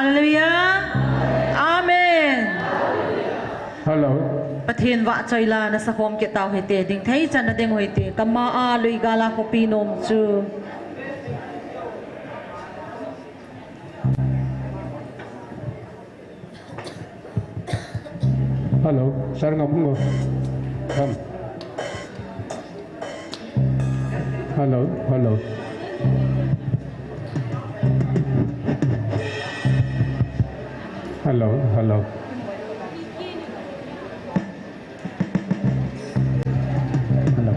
Hallelujah. Amen. Hello. ประเทศวะใจลานะสะคมเกตเอาให้เตดิ้งไทยจันนะเดงให้เตกัมมาอาลุยกาลาโคปีนมจู Hello. Sir ngomong go. Come. Hello. Hello. Hello. Hello. Hello.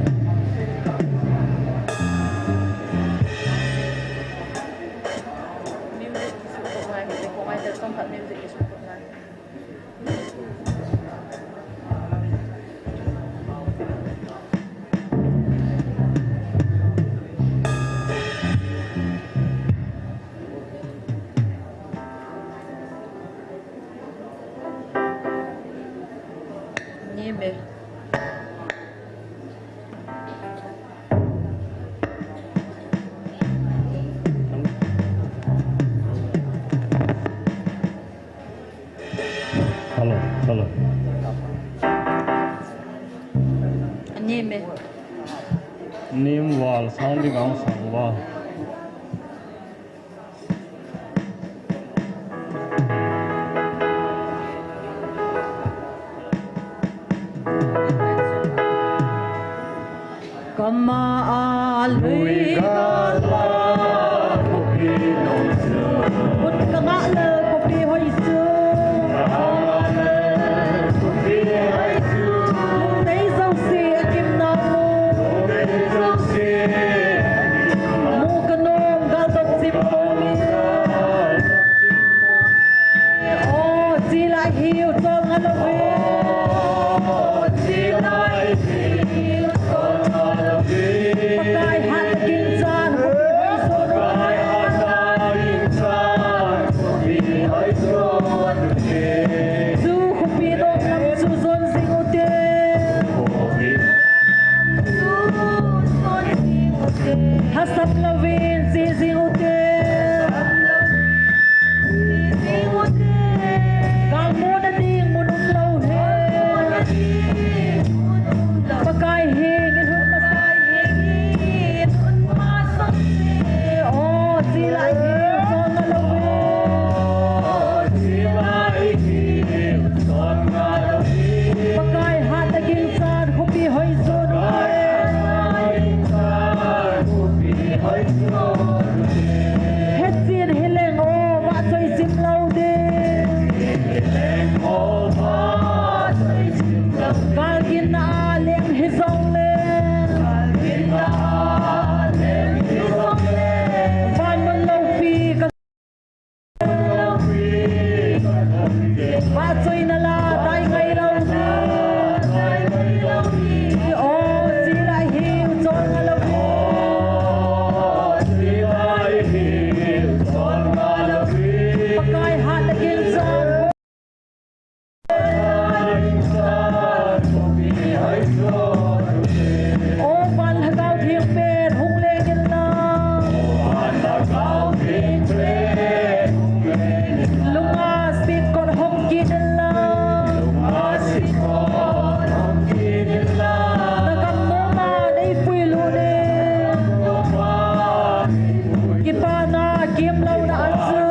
Hello, hello. Name wall, sounding on sound wall. Kama alui gala kopi nonsu put kama le kopi hoisu kama le kopi hoisu nei zau se kim na mo nei zau se mo kanom gal dok sim po mi oh ti la hiu tong alawe ti la hiu tong alawe pakai hat kinsan pakai hat kinsan kopi hoisu su kopi dok nam su zon sing ute kopi su zon sing ute hasap lawin si sing ute sing ute kal mo na ding munum law he pakai hing in pakai hing in masok oh sila hing son alawe sila hing son alawe pakai hat daging san kopi hoisu het sin hileng o ma choi sim lau de hileng o ma choi sim lau kal kin na leng hi zong le kal kin na leng hi zong le van man lau pi ka lau pi ma choi na la dai ngai lau de dai ngai lau pi o si lai hi chon na lau pakai hat daging san oh ban hagau thieng pen hung le gin la ban hagau thieng pen hung le lunga speed kon hong kin la lunga speed kon hong kin la nakam no ma dei pui lu de no ma kin pa na kim lau na an su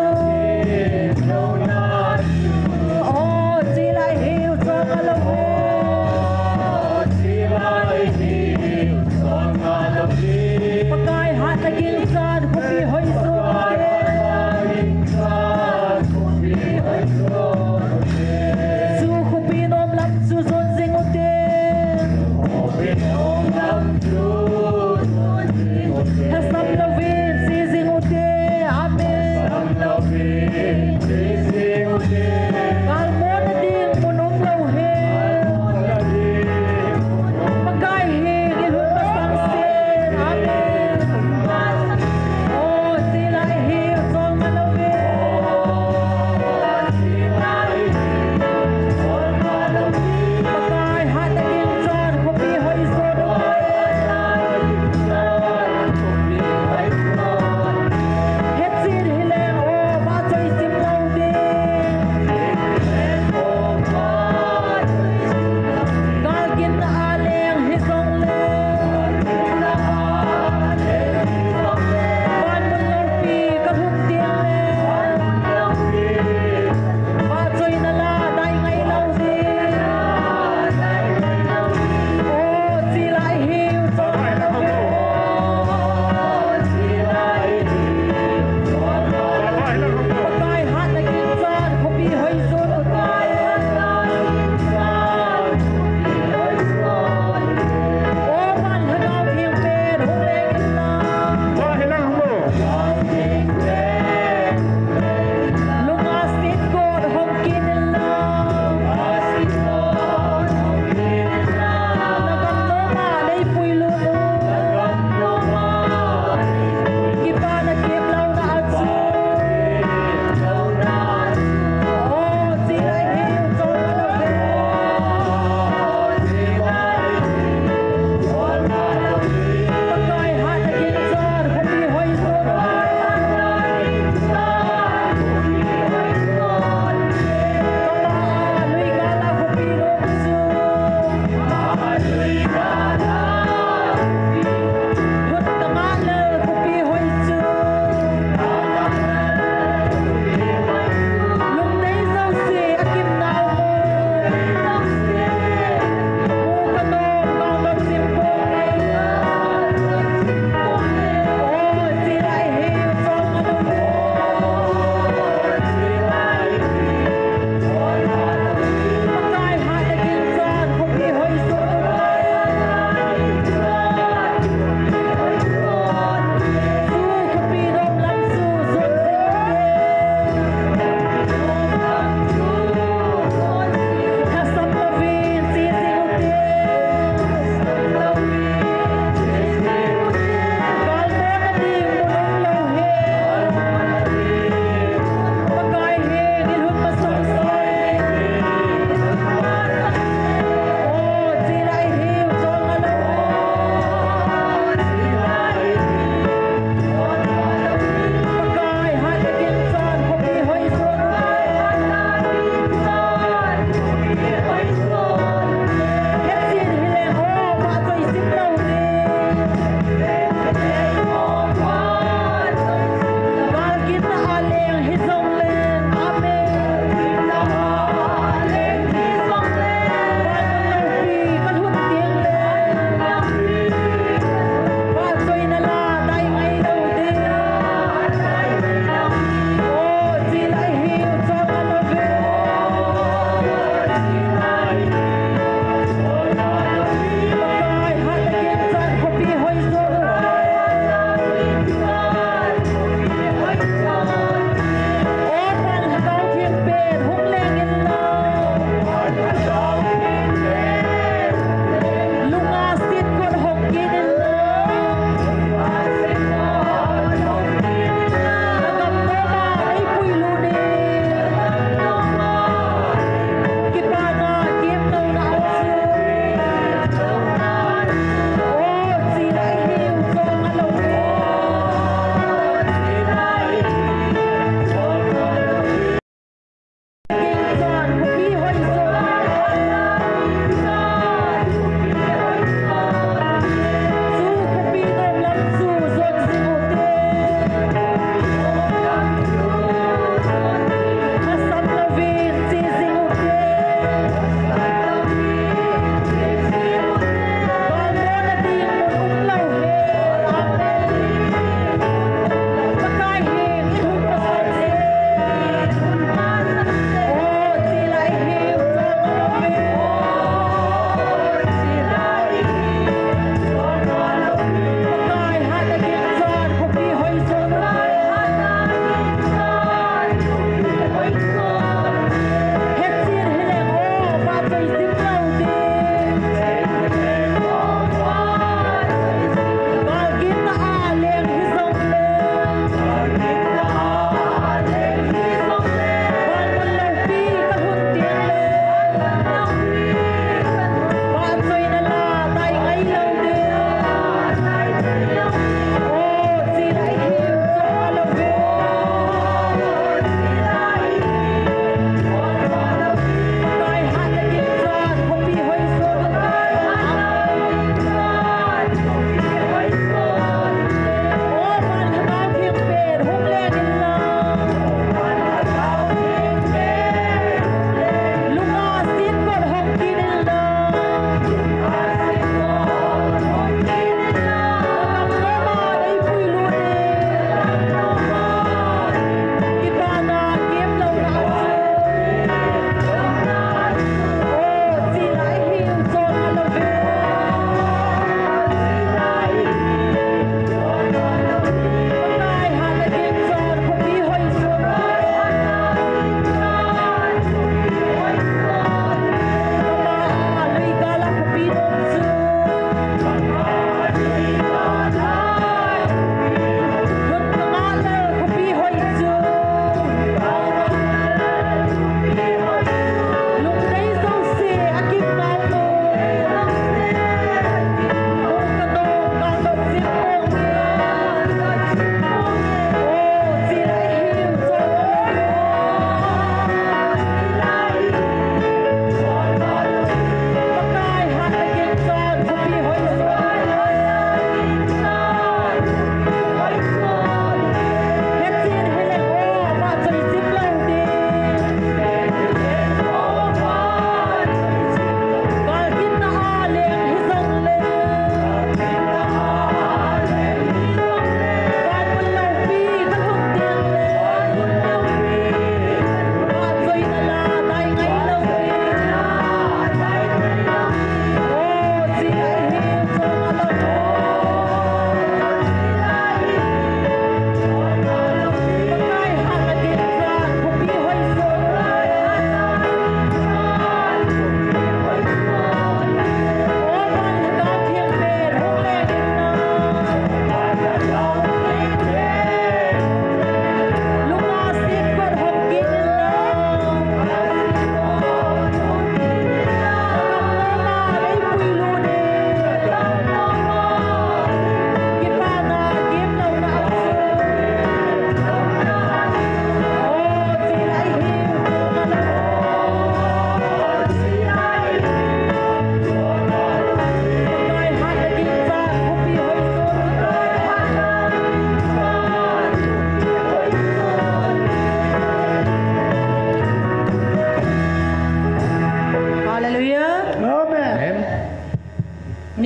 oh si lai hiu song alawe si lai hiu song alawe pakai hat daging san kopi hoisu su kopi nom lam su zon sing ute kopi nom lam su zon sing ute hasam lawin si sing ute amen sam lawin si sing ute kal mo na ding munong lau he pakai he gilhut pasang sen amen oh si lai hiu song alawe si lai hiu song alawe pakai hat daging san kopi hoisu het sin hileng o ma choi sim lau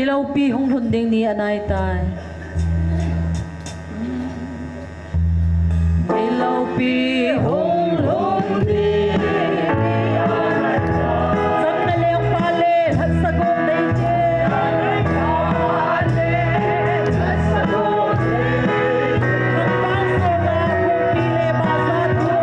Hilaw pihong hunding ni anay tay. Hilaw pihong hunding ni anay tay. Sa kalayang palit at sa gunday jen. Kalayang palit at sa gunday. Ang paso na kung pili masat mo.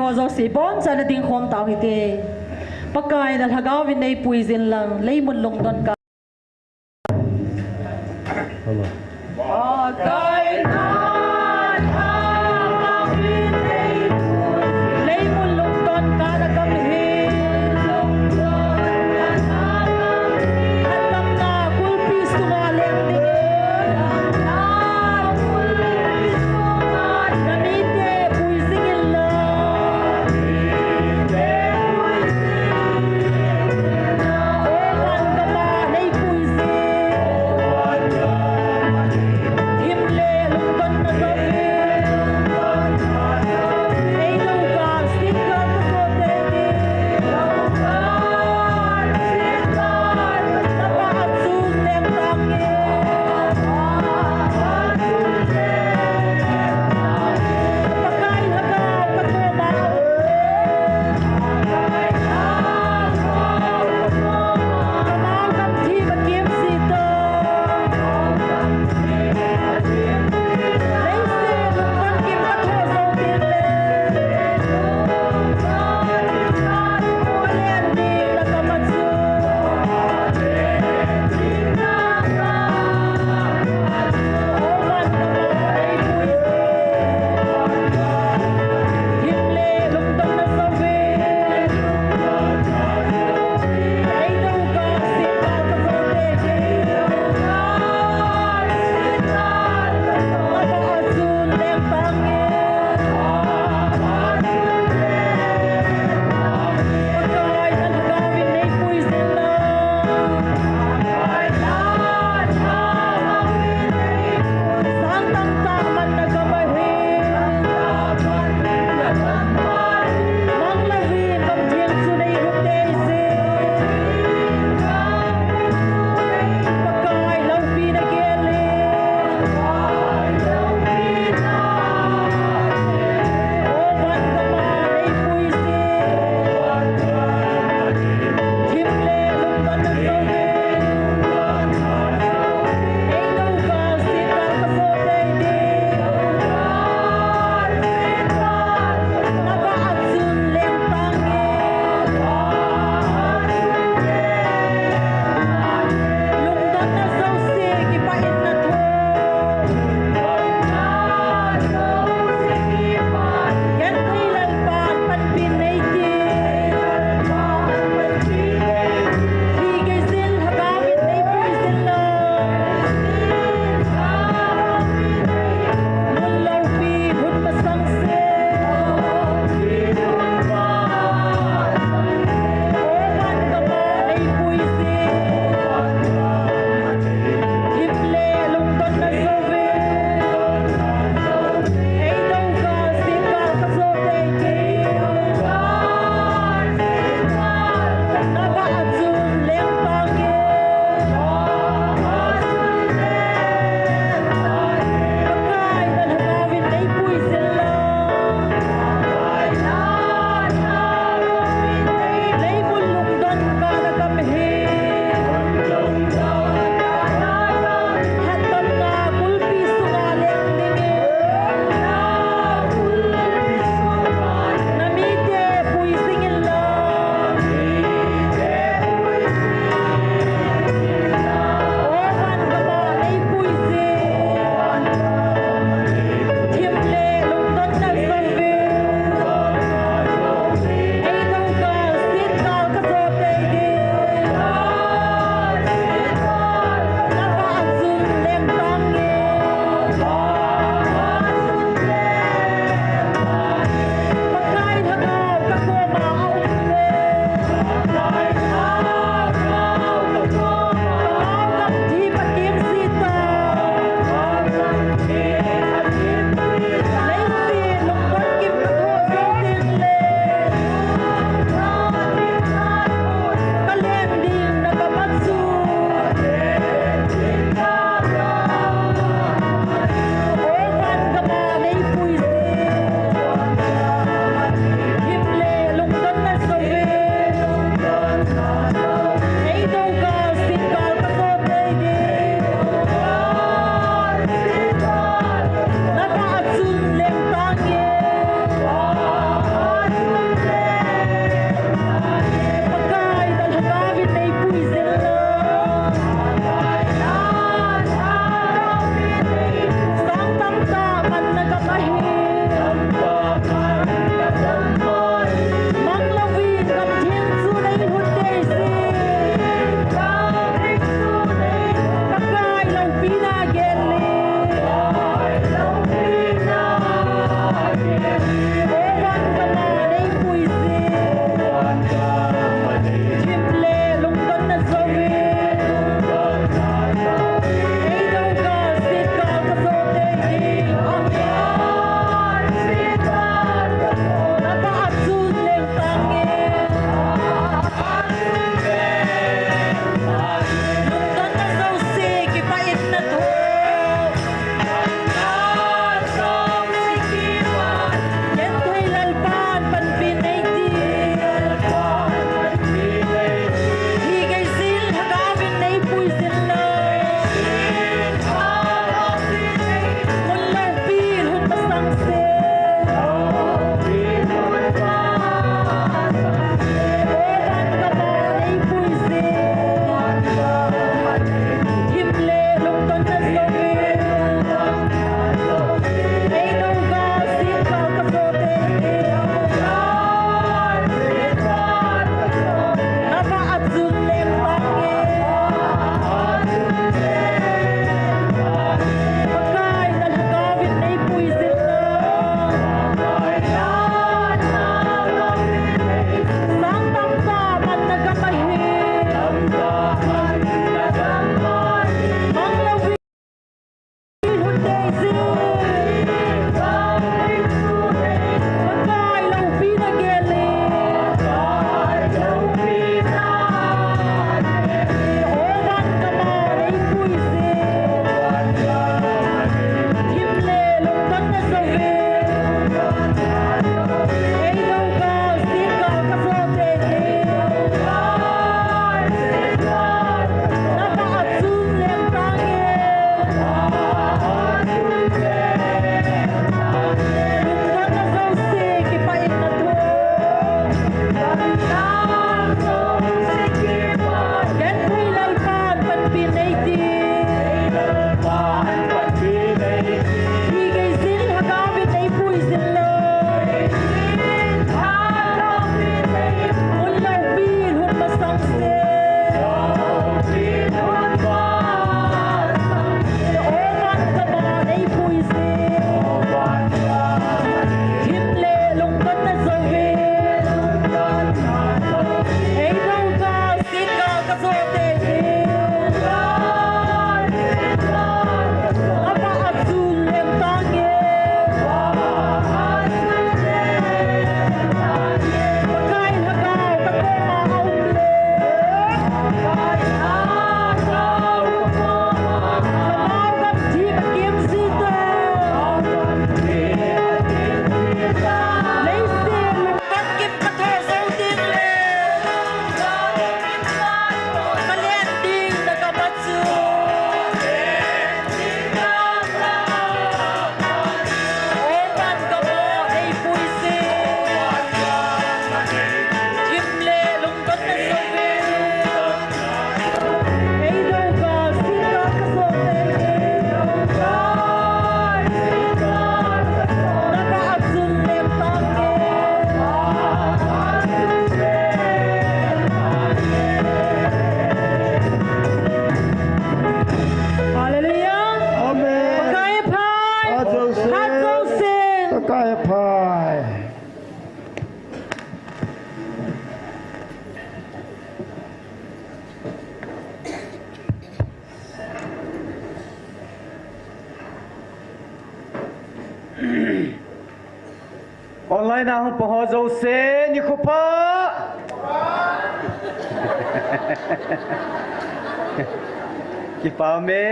ho zo si bon cha na ding khom taw hi te pakai dal hagawin nei puizin lang leimun long don ka Hello. pakai nan hagawin nei puizin leimun long don ka na kam hi long don ka alam na kulpi sunga leng ding na kulpi sunga ganite puizin illa Himle online na hong paho zo se ni khupa ki pa me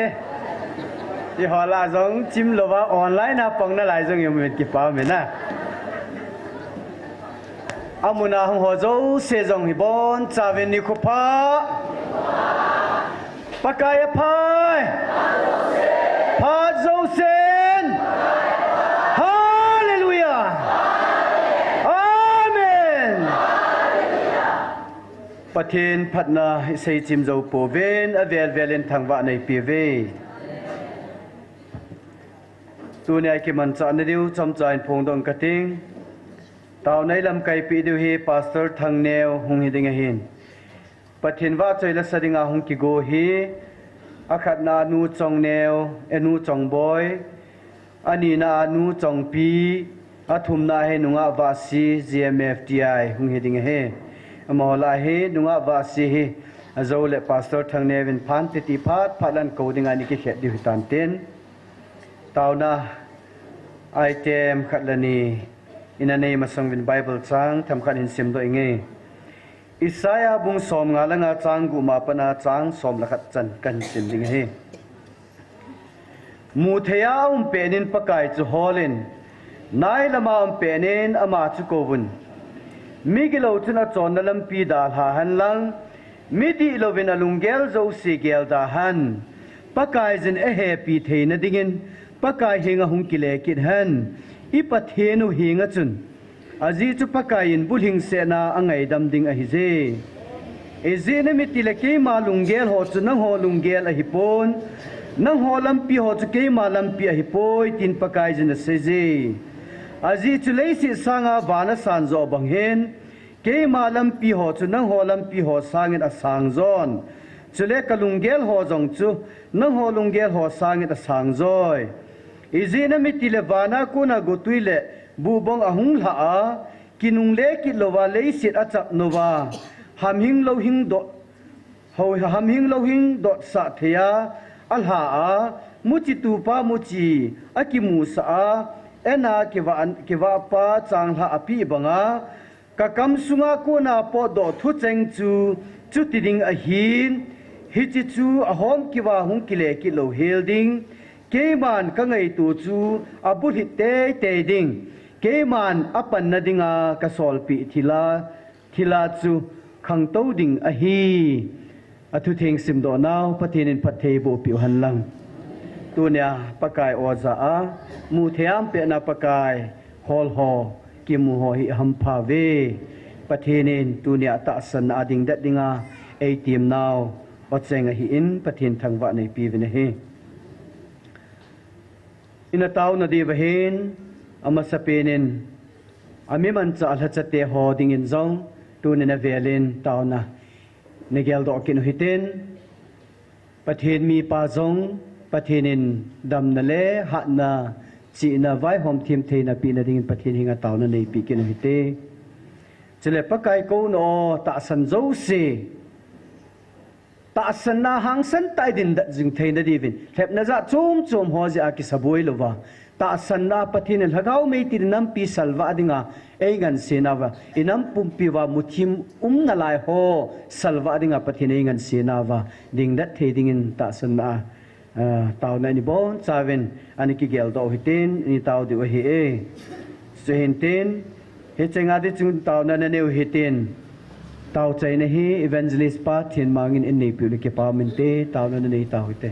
ki hola zong chim lova online na pong na lai zong yum ki pa me na amuna hong ho zo se zong hi bon chaven ni khupa pakaya phai pha zo sen hallelujah amen pathin phatna sei chim zo po ven avel velen thangwa nei pi ve tu ne ki man cha na diu chom chain phong dong kating tao nei lam kai pi diu hi pastor thang neo hung hi ding a hin pathin wa choi la sadinga hung ki go hi akhat na nu chong neo enu chong boy ani na nu chong pi athum na he nunga wa si gmfti hung hi ding a he amola he nunga wa si hi azole pastor thang nevin phan ti ti phat phalan ko dinga ni ki khet di tan ten tauna item khatlani in a name of song in bible chang tham khan in sim do inge Isaiah bung som nga langa chang gu ma pana chang som la khat chan kan sim ding he mu theya penin pakai chu holin nai lama penin ama chu kovun migilo chuna chon na lampi dal ha han lang midi lovin alungel zo si gel da han pakai jin a happy theina dingin pakai hinga hung kile kit han ipathenu hinga chun aji chu pakain bulhing se na angai dam ding a hi je eze na mitile ke malungel ho chu nang ho lungel a hi pon nang ho lampi ho chu ke ma lampi a hi poi tin pakai jin se je aji chu leisi sanga wana san zo bang hen ke ma lampi ho chu nang ho lampi ho sangin a sang zon chule kalungel ho jong chu nang ho lungel ho sangin a sang zoi izina mitile wana kuna gotuile bubong ahung la a kinung le ki lowa le sit a chap nova ham hing lo hing do ho ham hing lo hing do sa thea al ha a muchi tu pa muchi akimu sa a ena ki wa pa chang ha api banga ka kam sunga ko na po do thu cheng chu ti ding a hin hi chi chu a hom ki wa hung ki le ki lo helding ke man ka ngai tu chu abul hi te ding ke man apan na dinga ka sol pi thila chu khang to ding a hi athu theng sim do naw pathinin pathei bo pi han lang tu nya pakai oza a mu thiam pe na pakai hol ho ki mu ho hi ham pha ve pathinin tu nya ta san ading dat dinga ei tim naw ocheng a hi in pathin thangwa nei pi ve ne hi ina taw na di vahin ama sapenin ami man cha alha chate ho ding in zong tu ne na velin taw na negel do kin hitin pathin mi pa zong pathinin dam na le ha na chi na vai hom thim the na pi na ding pathin hinga taw na nei pi kin hite chele pakai ko no ta san zo se ta san na hang san tai din da jing thein da divin thep na za chum ho ja ki saboi lova ta san na pathin el hagau mei ti nam pi salwa dinga eigan senawa inam pumpi wa muthim na lai ho salwa dinga pathin eigan senawa ding dat the ding in ta san na taw na ni bon chaven ani ki gel do hitin ni taw di hi e so hintin he chenga di chung taw na ne hitin taw chai na hi evangelist pa thin mangin in nei pu ke pa min te taw na nei taw hite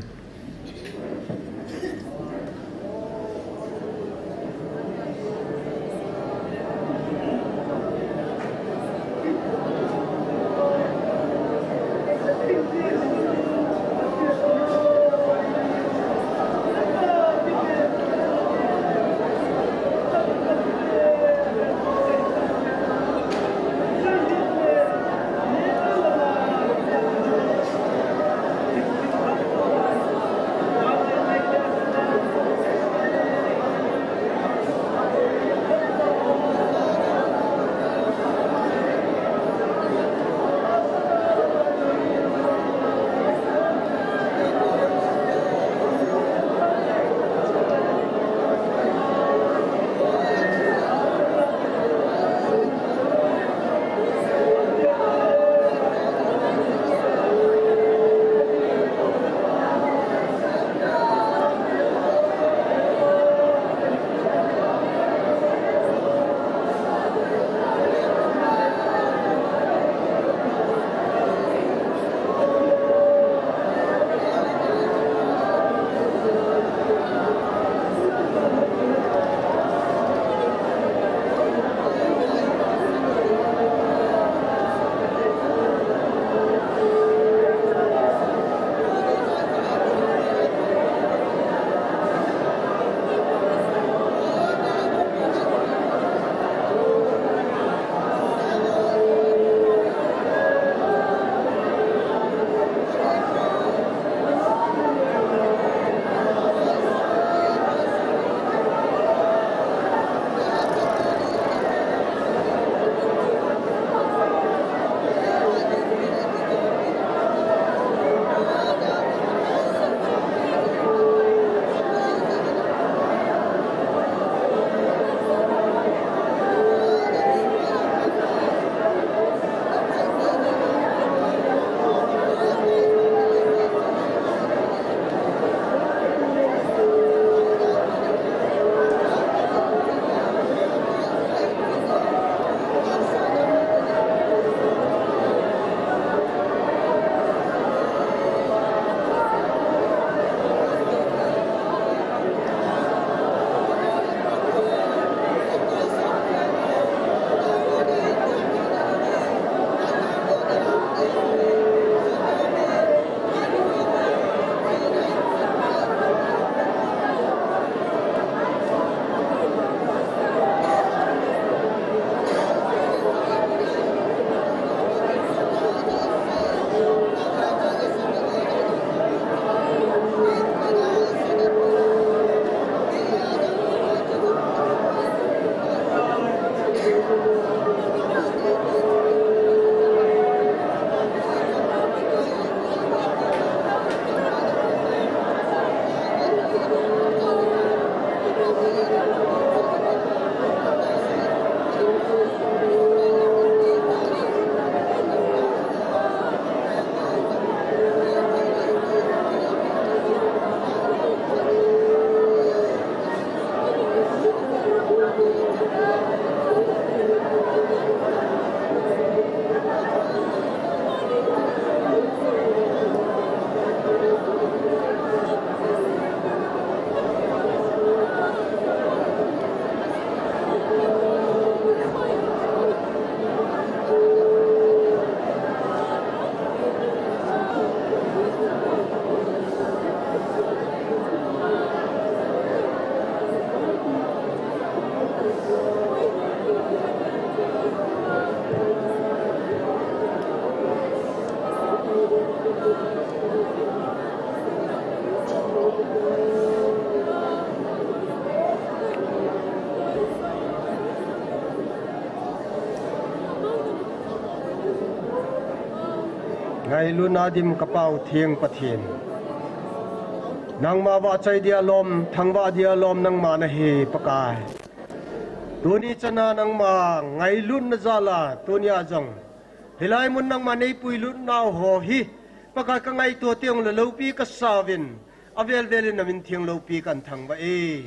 ngày luôn na dim kapau thiêng pathian nang ma wa chai dia lom thang wa dia lom nang ma na hi pakai tuni chana nang ma ngày luôn na zala tuni ajang hilai mun nang ma nei pui lut nau ho hi pakai ka ngai to tiang le lopi ka savin avel velin na min thiang lopi kan thang ba e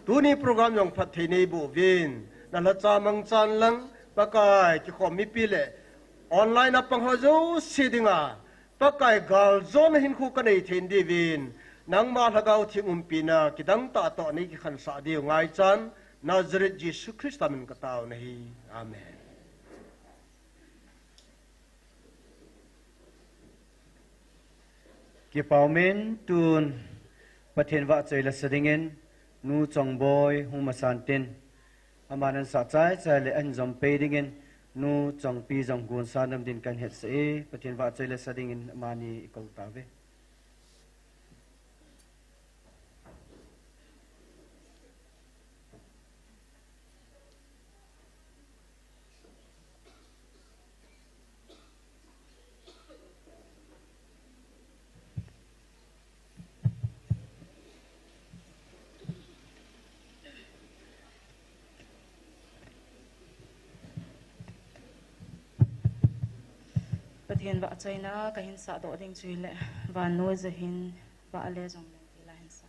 tuni program yong phat thei nei bo vin na la cha mang chan lang pakai ki khom mi pi le online apang ho zo sidinga pakai gal zon hin khu ka nei thein di vin nang ma lagaw thing pina kidang ta to nei ki khan sa dio ngai chan Nazareth Jesus Christ amin kataw nahi amen ki paumen tun pathen wa chei la sadingen nu chong boy huma santin amanan sa chai chai le an jom pe dingen nu chong pi jong gun sanam din kan het se pathen wa chei la sadingen mani ikol tawe Pathian ba chay na kahin sa do ding chui le ba no zahin ba ale jong le tila hin sa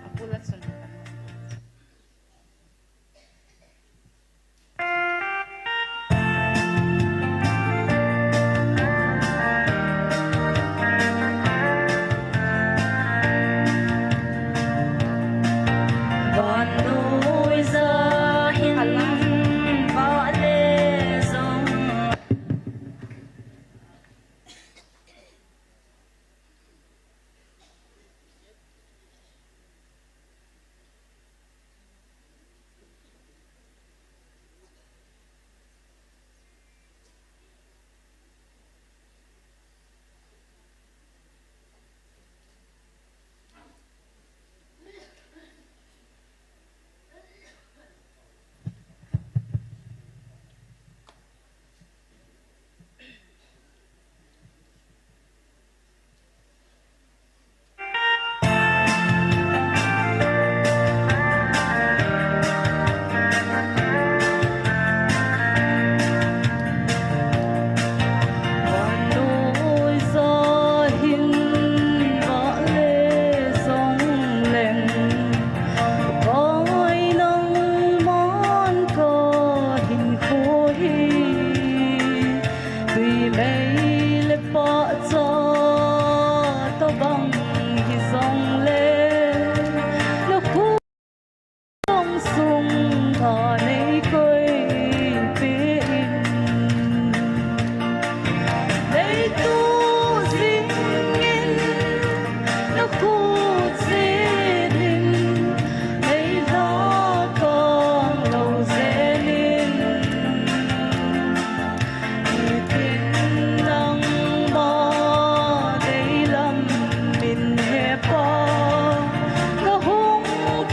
apulat sunod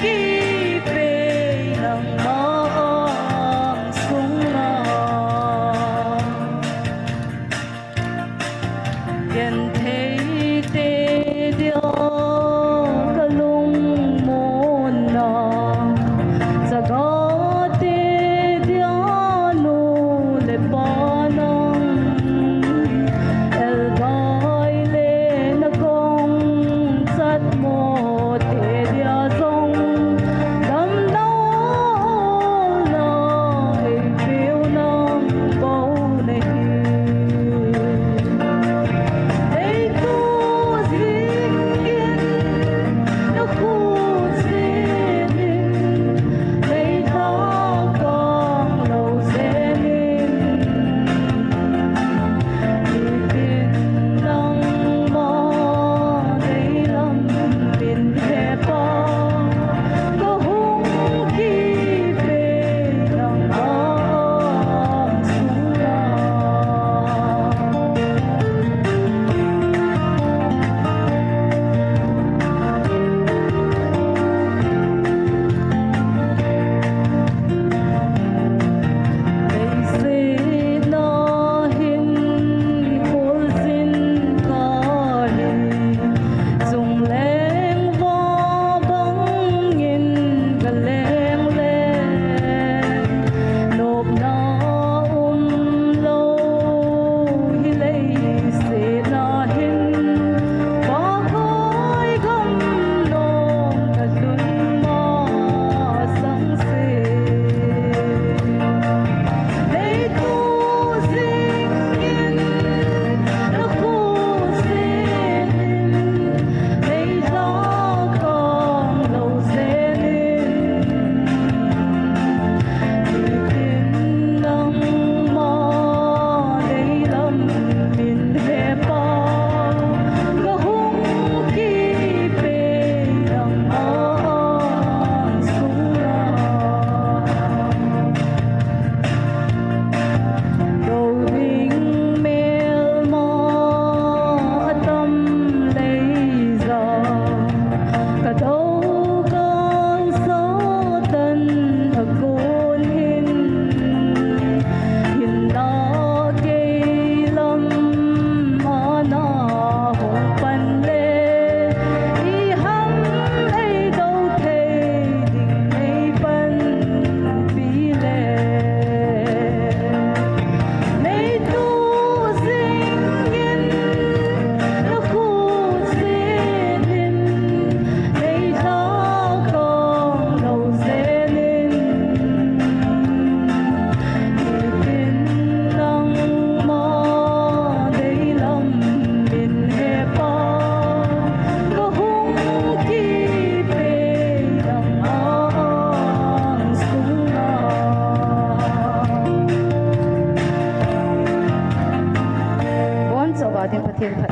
ki pe nang ma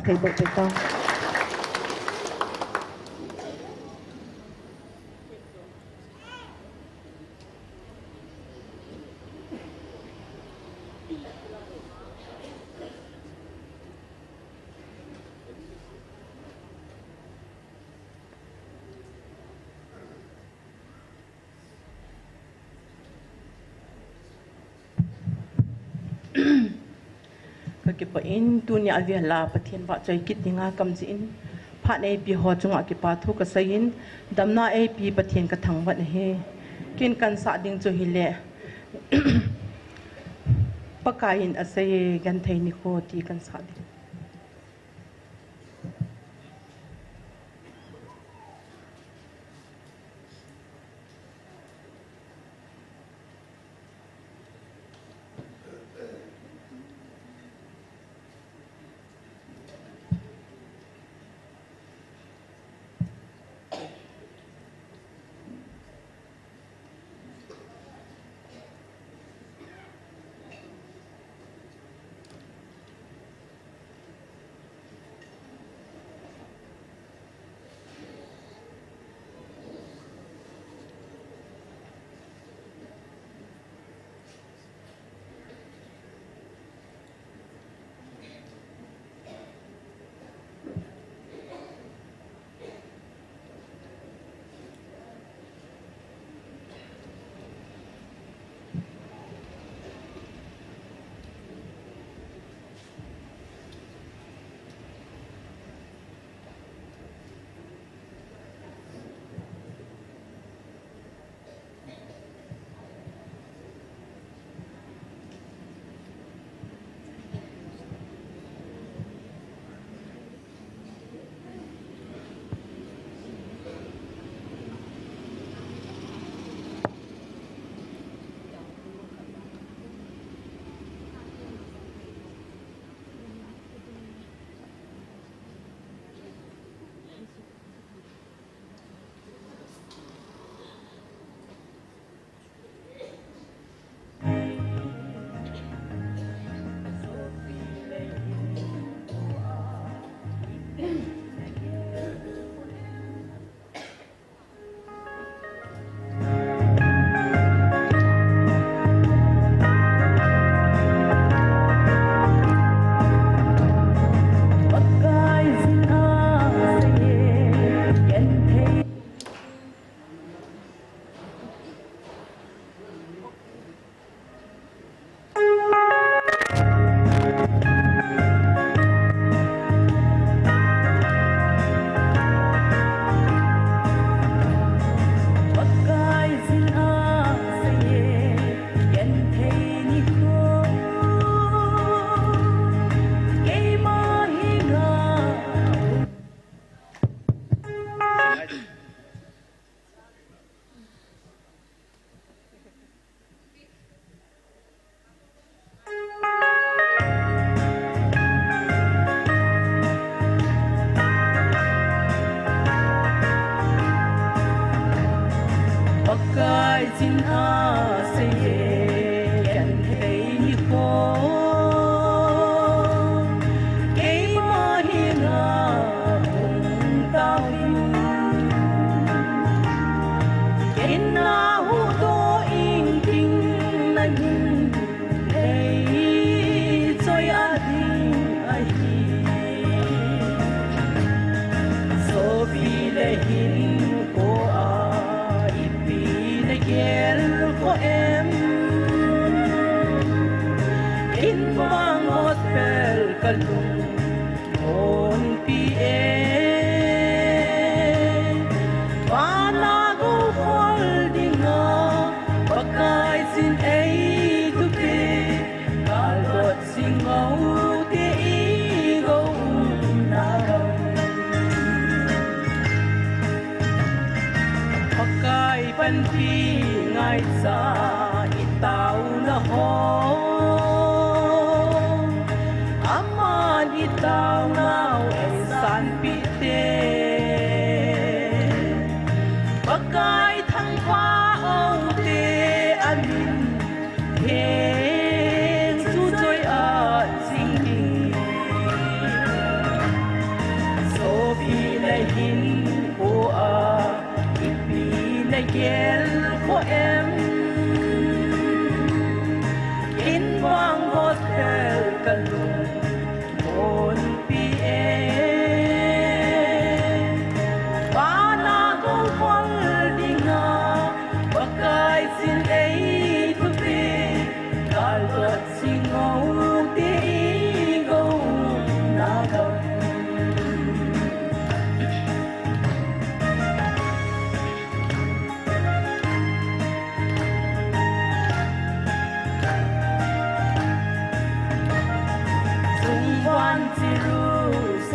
thầy bộ thầy tao cái bữa in dunia avia la pathian ba chai kit tinga kam jin phan ap ho chunga ki pa thu ka sain damna ap pathian ka thang wat he kin kan sa ding chu hi le pakain asai gan thai ni ko ti kan sa ding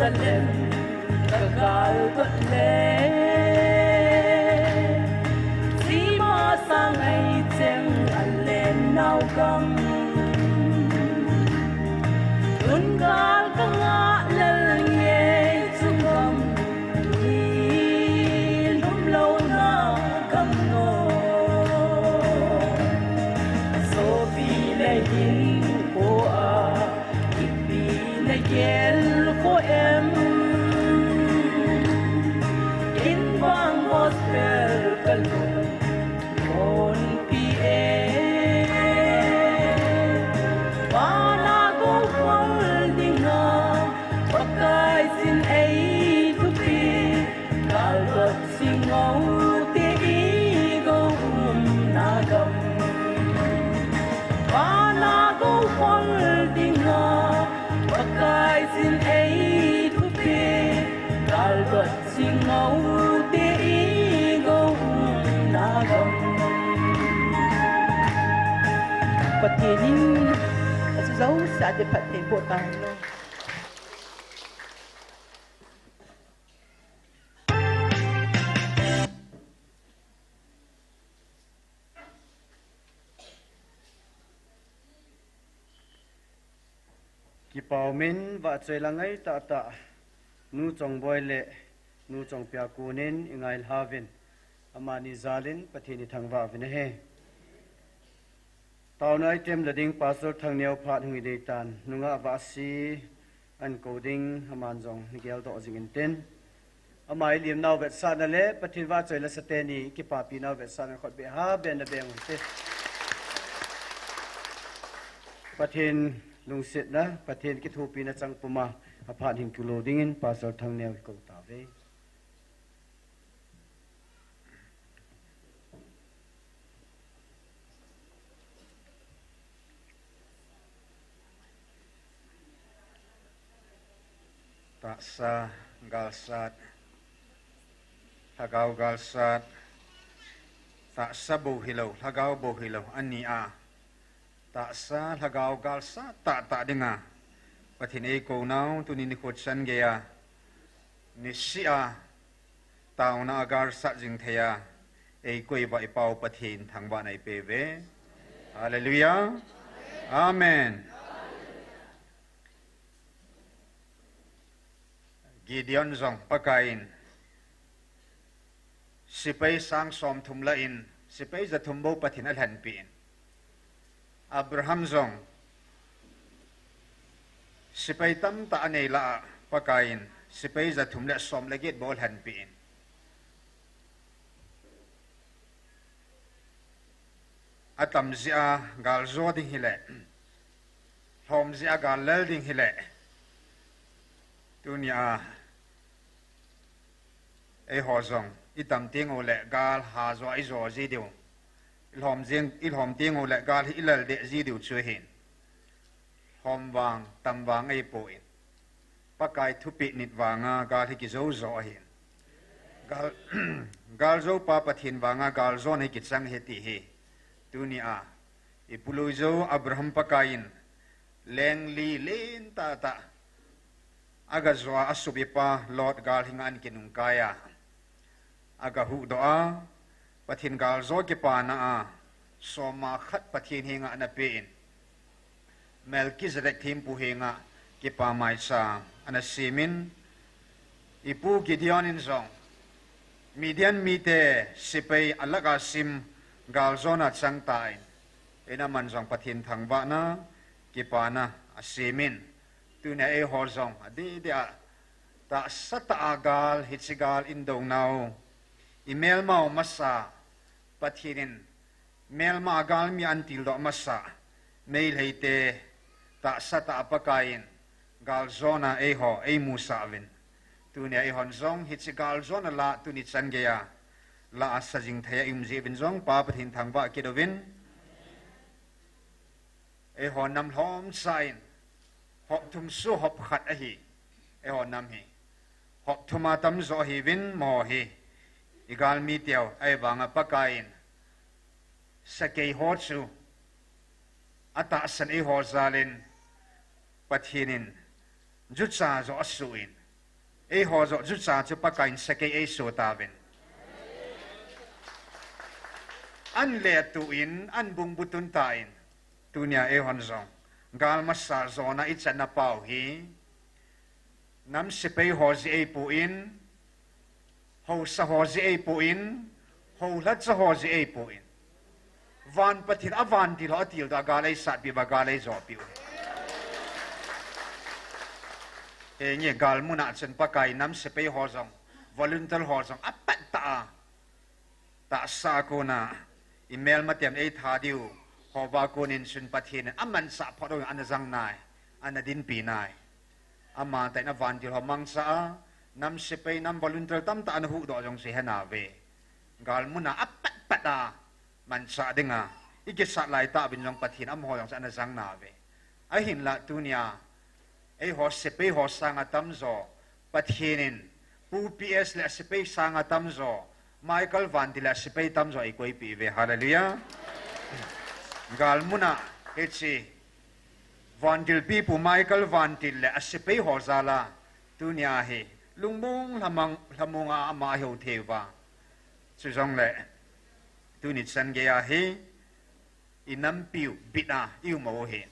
Jerusalem kagal tutle Sima sang ay cheng alen nau kam Tungal ka nga lalye sugam Ilum lâu na kam no Sofi na yin ko Ipi na yel ko em In bang gospel kalun Mon pie Bana go holding up Pakai sin ay tupi Kalbat singaw ti igo nagam Bana go holding up Pakai sin ay tupi Kalbat singaw ti igo nagam Patinin Asau sa de patin botan no ki pau min wa chei langai ta ta nu chong boy le nu chong pya kunin ingai havin amani zalin pathini thangwa vin he tawnai tem lading pastor thangneu phat hui de tan nunga wa si an coding haman jong nigel to jingin ten amai lim naw vet sa na le pathin wa chei la sateni ki pa pi naw vet sa na khot be ha ben na beng te pathin lung sit na pathin ki thu pi na chang puma aphat hing tulo dingin pastor thangneu ko ta ve Taksa galsat Hagau galsat Taksa bohilau Hagau bohilau Ani a Taksa hagau galsat Tak denga Pathin e ko nau Tuni ni khot san gea Nisi a Tau na agar sat jing thea E koi ba ipau pathin Thang ba nai pe ve Hallelujah Amen Gideon zong pakain Sipai sang som thum la in Sipai za thumbo pathin al han pin Abraham zong Sipai tam ta anei la pakain Sipai za thum la som la git bol han pin Atam zia gal zo ding hile Hom zia gal lel ding hile Tunia Ei ho zong itam ting o le gal ha zo ai zo ji diu ilhom ting o le gal hi lal de ji diu chu hin hom wang tam wang ei po in pakai thupi nit wanga gal hi ki zo zo hin gal zo pa pathin wanga gal zo nei ki chang he ti hi tunia ipului zo Abraham pakain leng li len ta ta aga zwa asubipa lot gal hingan kinung kaya aga hu doa pathin gal zo ki pa na a soma khat pathin hinga na pein Melchizedek thim pu hinga ki pa mai sa ana simin ipu Gideon in zong Midian mite sipai alaga sim gal zona chang tai ena man zong pathin thangba na ki pa na asimin Tuna e horzong adi dia ta sata agal hitsigal indong now email mau masa pathinin mail ma agal mi antil do masa mail heite ta sata apakain gal zona e ho e musavin tuna e hon zong hitsigal zona la tuni changeya la asajing thaya imje bin zong pa pathin thangba kedovin e hon nam hlom sain hop thum su hop khat a hi e ho nam hi hop thuma tam zo hi win mo hi igal mi tiao ai wanga pakain sakei ho chu ata san e ho zalin pathinin jutsa zo asuin ấy họ dọn rút ra cho bác cảnh sẽ cái ấy số ta bên anh lệ tụ in anh bung bút tuân ta in tu nhà ấy hoàn rong gal mà sa zona ít chân na bảo hi nắm sẽ bay họ gì ấy pu in hậu sa họ gì ấy pu in hậu lát sa họ gì ấy pu in van patin avan thì họ tiêu da gal ấy sát bị ba gal ấy gió piu e nghe gal mu na chân pa kai nam se pe ho jong volunteer ho jong apat ta sa ko na email ma tiam e tha diu ho ba ko nin sun pathin aman sa pho do an jang nai an din pi nai ama ta na van ti ho mang sa nam se pe nam volunteer tam ta an hu do jong se hana ve gal mu na apat pada man sa dinga ike sa lai ta bin jong pathin am ho jong sa an jang na ve a hin la tunia ấy họ sẽ bị họ sang atam zo pathinin pu ps le sẽ bị sang atam zo Michael Van Dila sẽ bị tam zo ikoi pi ve hallelujah gal muna etsi Van Dil pi pu Michael Van Dil le sẽ bị họ zala dunia hi lungbong lamunga ama hiu theva chu jong le tu ni san ge ya hi inam piu bita iu mo hi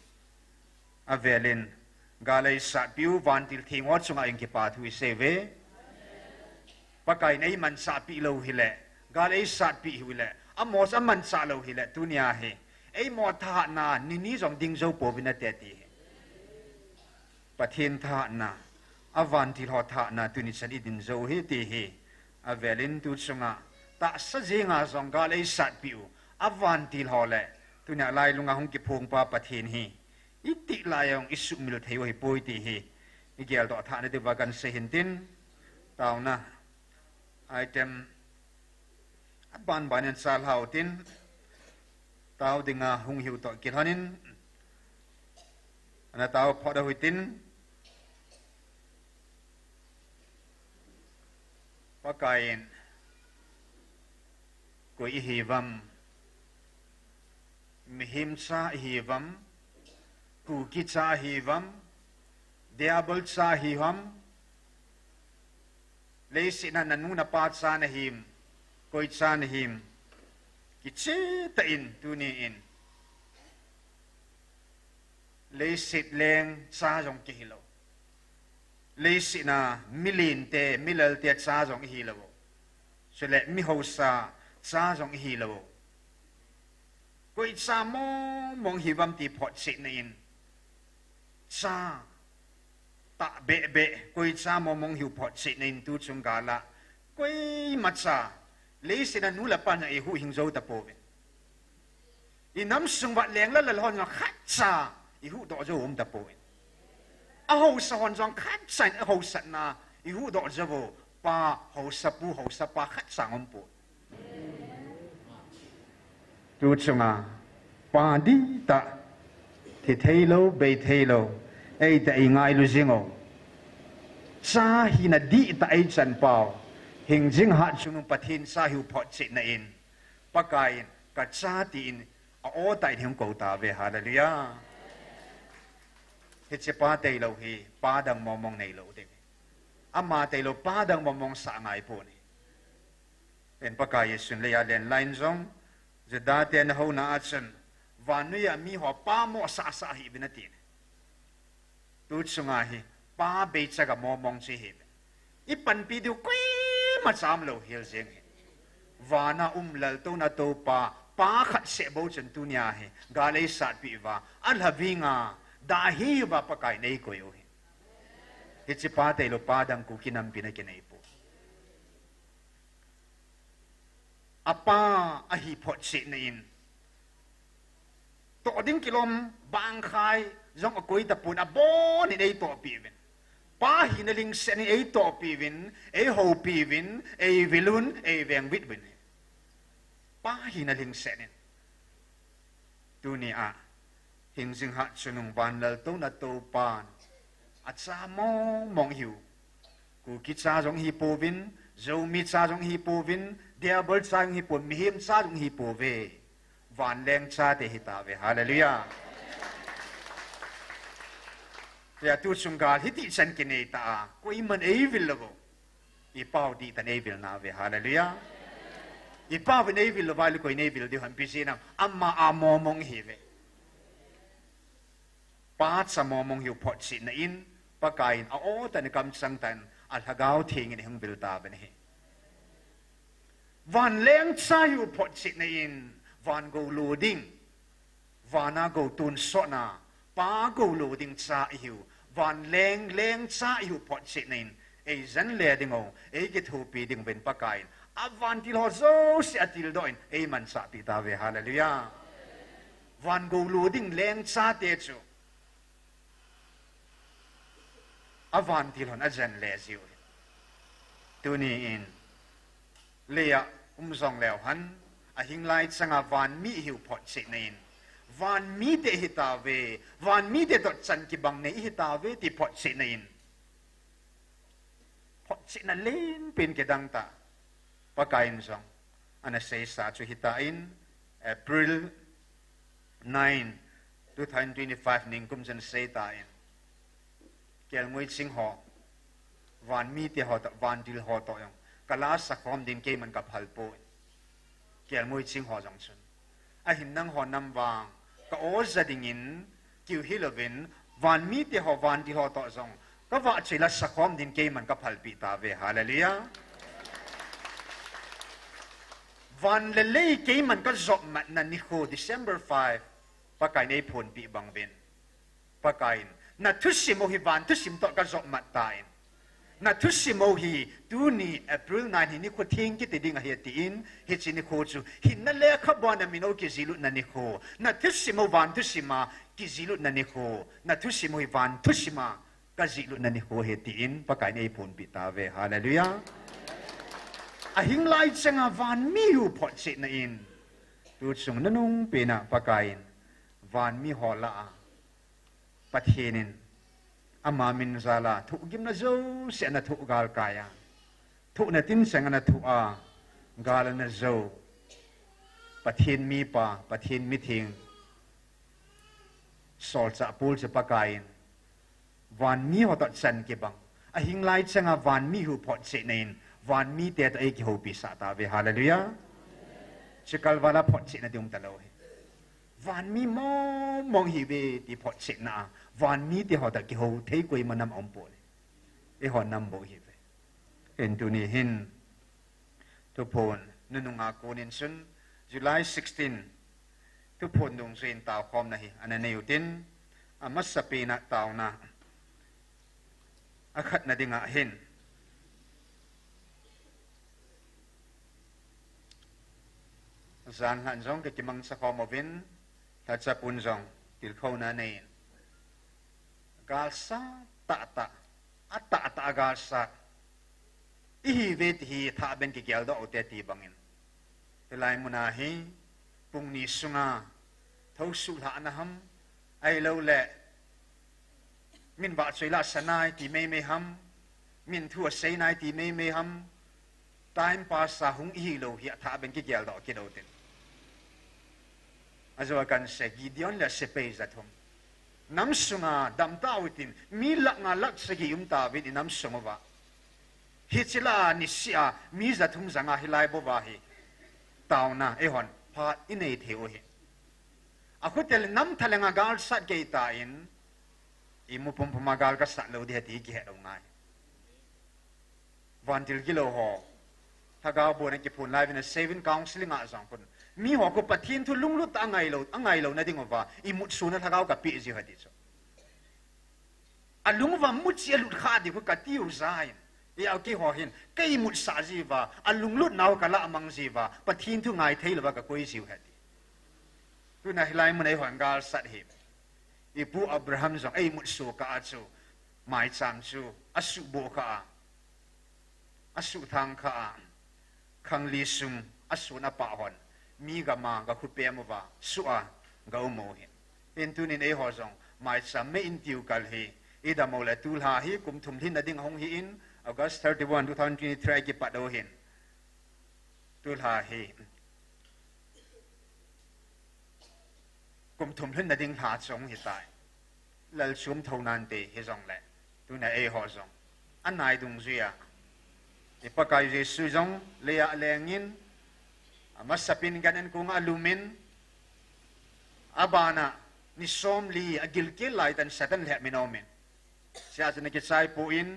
avelin galay sa piu van til thingot sunga ing kipa thui seve pakai nei man sa pi lo hile galay sa pi hile amos aman sa lo hile dunia he ei mo tha na ni jong ding zo po bina te ti pathin tha na avan til ho tha na tuni san idin zo he ti he avelin tu sunga ta sa jinga jong galay sa piu avan til ho le tunia lai lunga hong ki phung pa pathin hi iti layong isu mil theo hi poi ti hi igel do tha ne de wagan se hintin taw na item ban banen sal hautin taw dinga hung hiu to kilhanin ana taw phoda huitin pakain ko ihivam mihimsa ihivam ku kitsa hivam diabol sa hivam leisi na nanuna pat sa na him koi sa na him kitsi ta in tuni in leisi leng sa jong kihilo leisi na milin te milal te sa jong hilo so le mi hosa sa jong hilo koi sa mo mong hivam ti phot sit na in sa ta be koi sa mo mong hiu phot sit na in tu chung gala koi matsa le sina nula pa na e hu hing zo ta po inam sung wat leng la la hon nga khat sa i hu do zo om ta po a ho sa hon jong khat sa a ho sa na i hu do zo pa ho sa pu ho sa pa khat sa om po tu chunga pa di ta thì thấy lâu bề thấy lâu ấy tại ngay lu zingo sa hi na di ta ai chan pao hình jing hat chung pathin sa hiu phot che na in pakai ka cha tin a o tai thim ko ta ve hallelujah he che pa tai lo hi pa dang mong nei lo de ama tai lo pa dang mong sa ngai po ni en pakai sun le ya len line zong zeda ten ho na achan vanuya mi ho pa mo sa sa hi binatin tu chunga hi pa be chaga mo mong chi hi ipan pi du kwi ma cham lo hil jeng vana lal to na to pa khat se bo chen tu nya hi galei sat pi wa al havinga da hi ba pakai nei ko yo hi chi pa te lo pa dang ku kinam pi na ke nei po apa a hi phot se na in to ding kilom bang khai zong akoi ta pun a bon ni ei to pi ven pa hi na ling se ni ei to pi vin ei ho pi vin ei vilun ei veng vit vin pa hi na ling se ni tu ni a hing jing ha chunung ban lal to na to pan a cha mo mong hiu ku ki cha jong hi po vin zo mi cha jong hi po vin dia bol cha jong hi po mi him cha jong hi po ve van leng cha te hi ta ve hallelujah ya tu sunggal hiti san kini ta ko iman evil lo I pau di tan evil na ve hallelujah I pau ve evil lo vai ko evil di han pisina amma amomong hi ve pat sa momong hiu pot sin na in pakain a o tan kam sang tan al hagau thing in hung bil ta ben hi van leng cha hiu pot sin na in van go loading vana go tun so na pa go loading cha hiu van leng cha hiu pot sin na in e zan le ding o e ke thu pi ding ben pakain avan til ho zo si atil doin e man sa pi ta ve hallelujah van go loading leng cha te chu avan til hon ajan le ziu tu ni in leya zong leo han a hing lai changa van mi hiu pot se nein van mi te hita ve van mi te dot chan ki bang nei hita ve ti pot se nein pot se na len pin ke dang ta pakain zong ana sei sa chu hita in April 9 2025 ning kum jan sei ta in kel ngoi sing ho van mi te ho ta van dil ho to yong kala sakom din ke man ka phalpo kel ngoi sing ho jong chun a hin nang ho nam wang ka o zading in kiu hilovin van mi te ho van dil ho to jong ka wa chila sakom din ke man ka phalpi ta ve hallelujah van le le ke man ka zop mat na ni kho December 5 pakai nei phun pi bang ben pakain na thusimo hi van thusim to ka zop mat tain na thusimo hi tu ni April 9 hi ni ko thing ki te ding a he ti in hi chi ni kho chu hi na le kha bon na mino ki zilu na ni kho na thusimo van thusima ki zilu na ni kho na thusimo hi van thusima ka zilu na ni kho he ti in pakai nei phun pi ta ve hallelujah a hing lai changa van mi hu phot se na in tu chung nanung pe na pakain van mi hola pathenin ama min zala thu gim na zo se na thu gal kaya thu na tin sang na thu a gal na zo pathin mi pa pathin mi thing sol cha pul cha pakain van mi ho ta chan ke bang a hing lai changa van mi hu phot se nin van mi te ta e ki ho pi sa ta ve hallelujah chikal wala phot se na dum ta lo van mi mong hi ve ti phot se na van mi te ho ta ki ho thei koi manam om po e ho nam bo hi ve en tu ni hin tu pon nununga ko nin sun July 16 tu pon dong sin taw khom na hi anane utin amas sa pina taw na akhat na dinga hin zan han zong ke kimang sa khom ovin ta cha pun zong til khau na nei gal sa ta ta ata ta gal sa I ve hi tha ben ki gyal do te ti bangin tilai muna hi pung ni sunga thau su la na ham ai lo le min ba choi la sanai ti me ham min thua sei nai ti me ham time pass sa hung hi lo hi tha ben ki gyal do ki do ten azo kan se gideon la se pe za thom nam sunga dam ta utin mi lak nga lak se gi ta vin nam sunga wa hichila ni sia mi za thum zanga hilai bo wa hi tauna e hon pha inei theo hi akutel nam thalenga gal sat ge ta in imu pum pum gal ka sa lo de ti ki he do ngai vantil gilo ho thaga bo ne ki phun live in a saving counseling a jang kun mi ho ko pathin thu lung lut angai lo na ding wa imut suna thagau ka pi ji hadi cho alung wa mut chi lut kha di ko ka tiu zain ya ki ho hin kai mut sa ji wa alung lut naw ka la mang ji wa pathin thu ngai thei lo ka koi siu hadi tu na hilai mun ai hon gal sat hi ipu abraham zo ai mut su ka chu mai cham chu asu bo ka asu thang kha khang li sum asu na pa hon mi ga ma ga khu pe mo wa su a ga mo hi en tu ni nei ho zong mai sam me in tiu kal hi e da mo la tul ha hi kum thum thin na ding hong hi in August 31 2023 ki pa do hin tul ha hi kum thum thin na ding ha chong hi tai lal sum thau nan te he zong le tu na e ho zong an nai dung zia e pakai Jesu zong le ya lengin amasapin ganen kung alumin abana ni som li agilkil lai tan satan le minomen sia jana ki sai po in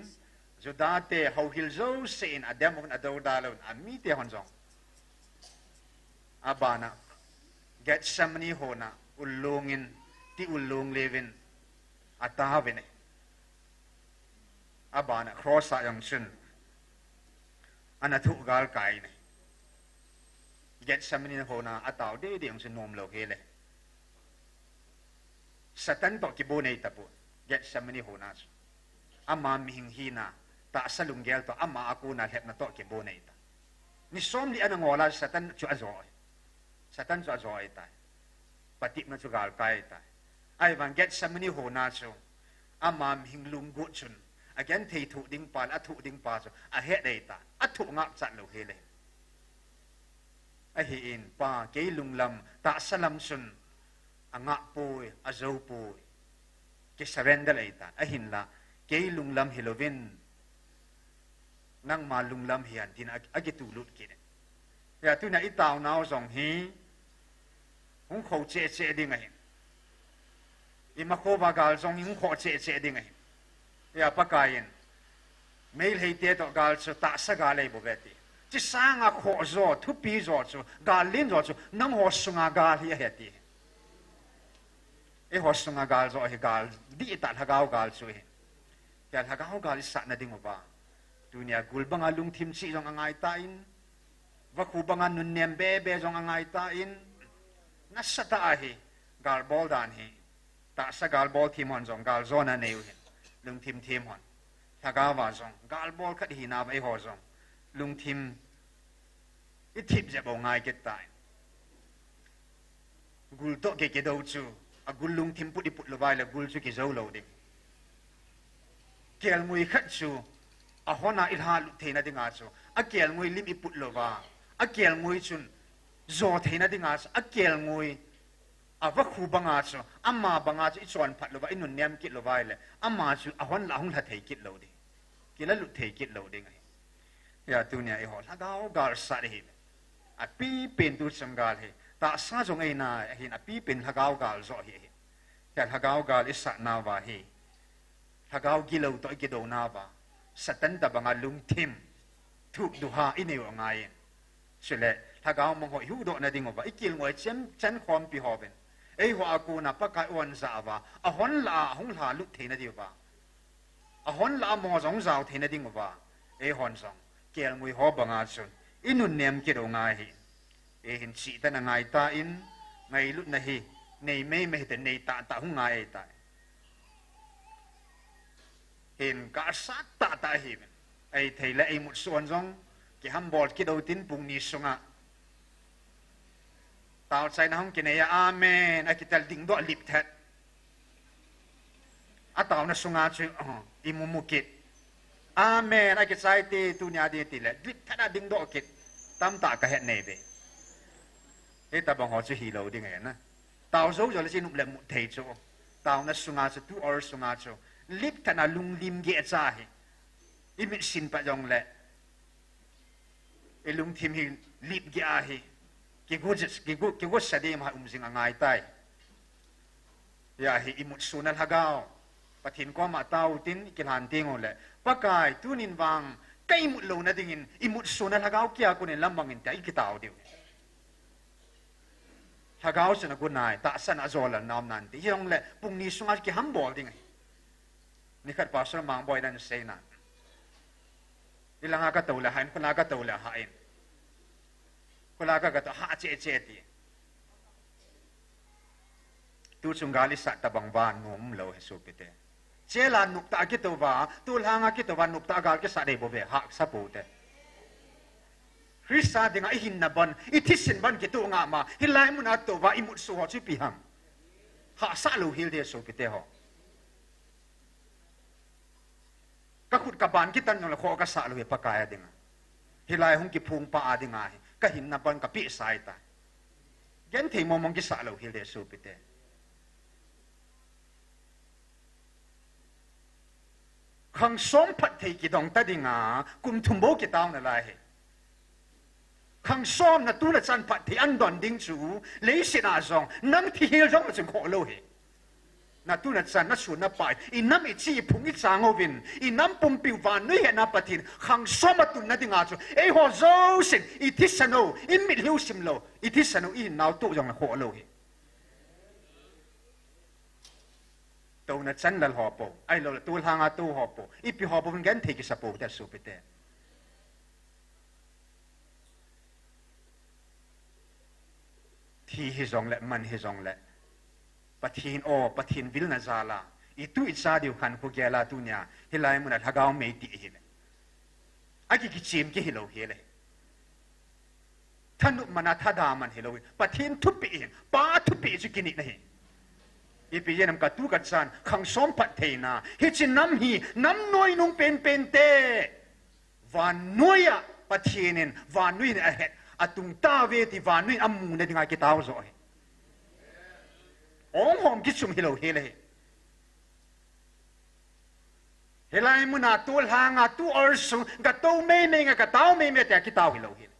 jodate how hil zo sein adam on adaw dalon ami te hon zong abana get samni hona ulungin ti ulung levin atavene abana cross ayang sun anathu gal kai ne get samni hona ataw de de ang sun nom lo hele satan to ki bonei tapu get samni hona ama mihing hina ta salunggel to ama aku na het na to ki bonei ta ni som li anang wala satan chu azoi satan chu azoi ta pati na chu gal kai ta ai van get samni hona chu ama mihing lunggu chun again thei thu ding pan a thu ding pa chu a he dei ta a thu ngak chat lo he le a hi in pa ke lunglam ta salam sun anga poi a zo poi ke surrender lai ta a hin la ke lunglam hilovin nang ma lunglam hian tin a ke tu lut ki ne ya tu na itaw naw zong hi hung khou che che ding a hin i ma ko ba gal zong hung khou che che ding a hin ya pakayin mail hei te to gal chu ta sa ga lei bo beti chi sang a kho zo thu pi zo chu gal lin zo chu nam ho sunga gal hi he ti e ho sunga gal zo he gal di ta thagao gal chu he ya thagao gal sa na ding ba dunia gul banga lung thim chi jong angai ta in wa khu banga nun nem be be jong angai ta in na sa ta hi gal bol dan hi ta sa gal bol thim hon jong gal zo na neu he lung thim thim hon thagawa jong gal bol khat hi na ba ho jong lung thim i thip je bo ngai ke tai gul to ke do chu a gul lung thim put i put lo vai la gul chu ki zo lo ding kel mui khat chu a hona il ha lu theina dinga chu a kel mui lim i put lo wa a kel mui chun zo theina dinga chu a kel mui a va khu banga chu amma banga chu i chon phat lo wa inun nem kit lo vai le amma chu a hon la hong la thei kit lo di kila lu thei kit lo ding ya tu nia e ho la gao gal sa hi a pi pen tu sam gal he ta sa jong ai na hin a pi pen la gao gal zo hi ya la gao gal isa na wa hi la gao gilo to ki do na ba satan ta banga lung thim thu du ha ineu ngai sele la gao mong ho hu do na ding ba ikil ngoi chen khom pi ho ben ei ho aku na pa kai on za ba a hon la hong la lu the na di ba a hon la mo jong zao the na ding ba ei hon song kel ngui ho banga chun inun nem ki do ngai hi e hin chi ta na ngai ta in ngai lut na hi nei me me te nei ta ta hu ngai ta hin ka sa ta ta hi ai thei la ai mut suan jong ki ham bol ki do tin pung ni sunga tao sai na hong ki ne ya amen a ki tal ding do lip that a tao na sunga chu imumukit amen ai ke sai ti tu nya di ti le dik thada ding do kit tam ta ka het nei be e ta bang ho chu hi lo ding e na tao zo jo le sin le mu thei chu tao na sunga chu tu or sunga chu lip thana lung lim ge cha hi i mi sin pa jong le e lung thim hi lip ge a hi ki gu sa di ma sing angai tai ya hi imut sunal hagao pathin ko ma tau tin kilan ting ole pakai tunin wang kai mut lo na dingin imut sunal hagao kya ko ne lambangin tai kitao diu hagao sana gunai ta sana zola nam nan ti yong le pung ni sunga ki hambol ding ni khat pastor mang boy dan sei na ilanga ka tawla hain kuna ka tawla hain kuna ka to ha che che ti tu sungali sa tabang ban ngom lo he supite chela nukta ki to wa tu langa ki to wa nukta gal ke sa de bo be ha sa pu te Krista dinga ihin na ban itisin ban ki tu nga ma hilai mun at to wa imut so chi pi ham ha sa lo hil de supite ho ka khut ka ban ki tan no la kho ka sa lo pa ka ya dinga hilai hung ki phung pa adinga ka hin na ban ka pi sai ta gen thei mo mong ki sa lo hil de supite khang som phat thei ki dong ta dinga kum thum bo ki taw na lai he khang som na tu na chan phat thei an don ding chu le si na zong nang thi hil zong chung kho lo he na tu na chan na su na pai in nam I chi phung I chang ovin in nam pum piu van noi he na patin khang som atun na dinga chu e ho zo sin I thisano in mit lu sim lo I thisano I naw tu zong na kho lo he tàu na chân là họ bộ, ai lo là tu hàng à tu họ bộ, ít bị họ bộ vẫn gắn thì cái sập bộ đã sụp bể. Thì hi zong lệ man hi zong lệ, bắt hin vil na zala, ít tu ít sa điều khăn của gia la tu nhà, hi lai muốn là thagao mấy tỷ hi lệ, ai cái chim cái hi lâu hi lệ, thân mà na thada man hi lâu, bắt hin thúc bị hin, ba thúc bị chứ kinh này. Ipi yenam ka tu ka chan khang som phat theina hi chin nam noi nung pen te van noya pathienin van nuin a het atung ta ve ti van nuin amu ne dinga ki taw zo he ong hom ki sum hilo hele helai muna tul hanga tu orsu ga to me nga ka taw me te ki taw hilo hele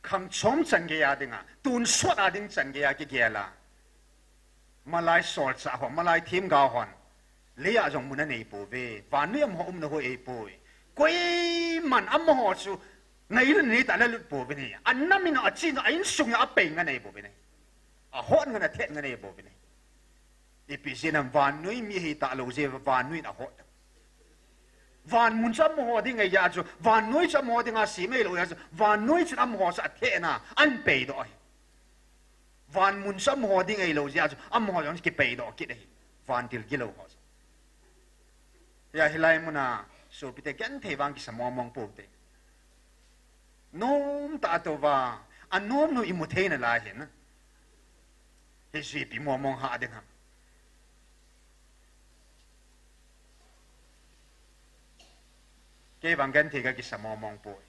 khang chom chan ge ya dinga tun swat a ding chan ge ya ki ge la malai sol cha ho malai thim ga hon le ya jong mun nei po ve van ni am ho na ho e po koi man am ho chu ngai le ni ta la lut po ve ni an na min a chin a in sung a pe nga nei po ve ni a hon nga na the nga nei po ve ni ipi sinam van nui mi hi ta lo je van nui na ho van mun cham ho ding ai ya chu van noi cham ho ding a si me lo ya van noi chu am ho sa the na an pe do ai van mun cham ho ding ai lo ya chu am ho yong ki pe do ki dei van til ki lo ho ya hilai muna so pite gen the wang ki samo mong po te nom ta to wa an nom no imu the na la hin na he si pi mo mong ha ding ha cái bằng gen thì cái sao mong bồi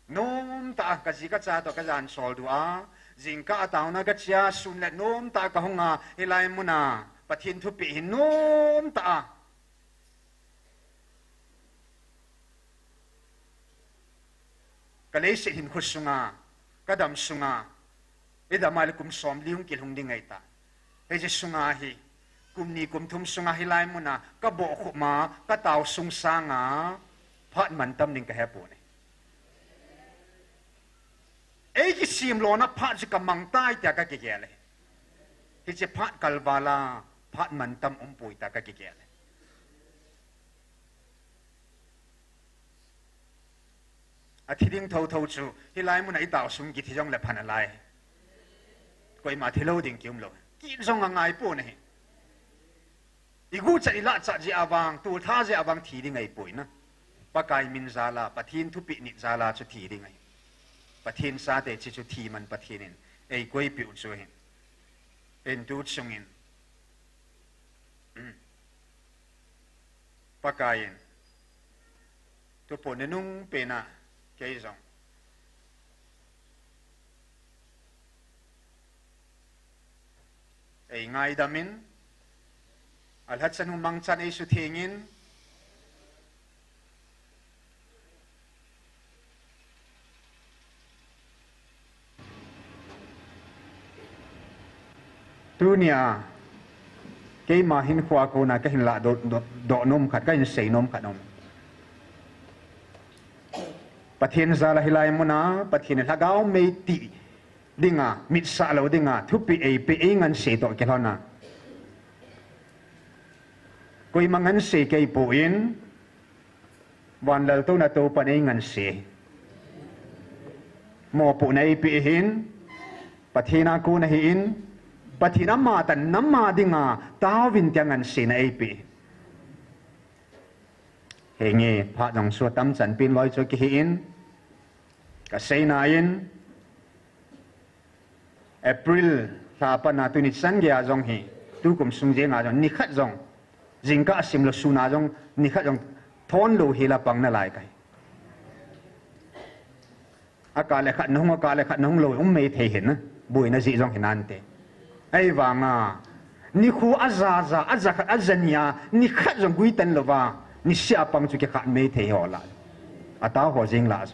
nôm ta cái gì cái cha to cái dàn sol du a jing ka tao na cái chia sun lệ nôm ta cái hông à hilai muna bắt thiên thu bị nôm ta cái lấy sự hình khuất sunga cái đam sunga cái đam mai là cũng xóm liung kil hung đi ngay ta cái gì sunga hi kum ni kum thum sunga hilai muna ka bo khuma ka taw sung sanga phat man tam ning ka hepu ne ei ki sim lo na phat ji ka mang tai ta ka ke ge le hi che phat kalwala phat man tam pui ta ka ke ge le a thiding thau chu hilai muna I taw sung ki thi jong le phan lai koi ma thilo ding kim lo ki jong ngai pu ne igu cha ila cha ji awang tu tha ji awang thi ding ai pui na pakai min zala pathin thu pi ni zala chu thi ding ai pathin sa te chi chu thi man pathinin ei koi pi u chu hin en tu chungin pakai tu pon nung pe na ke zong ei ngai damin alhat san mang chan ei su thengin dunia ke ma hin khwa ko na ka hin la do nom khat ka hin sei nom khat nom pathin zala hilai muna pathin lagao me ti dinga mit sa lo dinga thupi ei pe ngan se to ke lona koi mangan se ke puin wan lal to na to pa nei ngan se mo pu nei pi hin pathina ku na hin pathina ma tan namma dinga tawin tiangan se na ei pi hengi pha dong su tam chan pin loi chu ki hin ka sei na in April sa pa na tu ni san gya jong hi tu kum sung je nga jong ni khat jong jingka sim lo suna jong ni khat jong thon lo hi la pang na lai kai akale khat nong lo me the hin na bùi na dị dòng hình an te ai vàng à ni khu aza khát azania ni khát dòng quý tân lova ni xia pang chu ke khát mê thế họ lại à tao họ riêng lại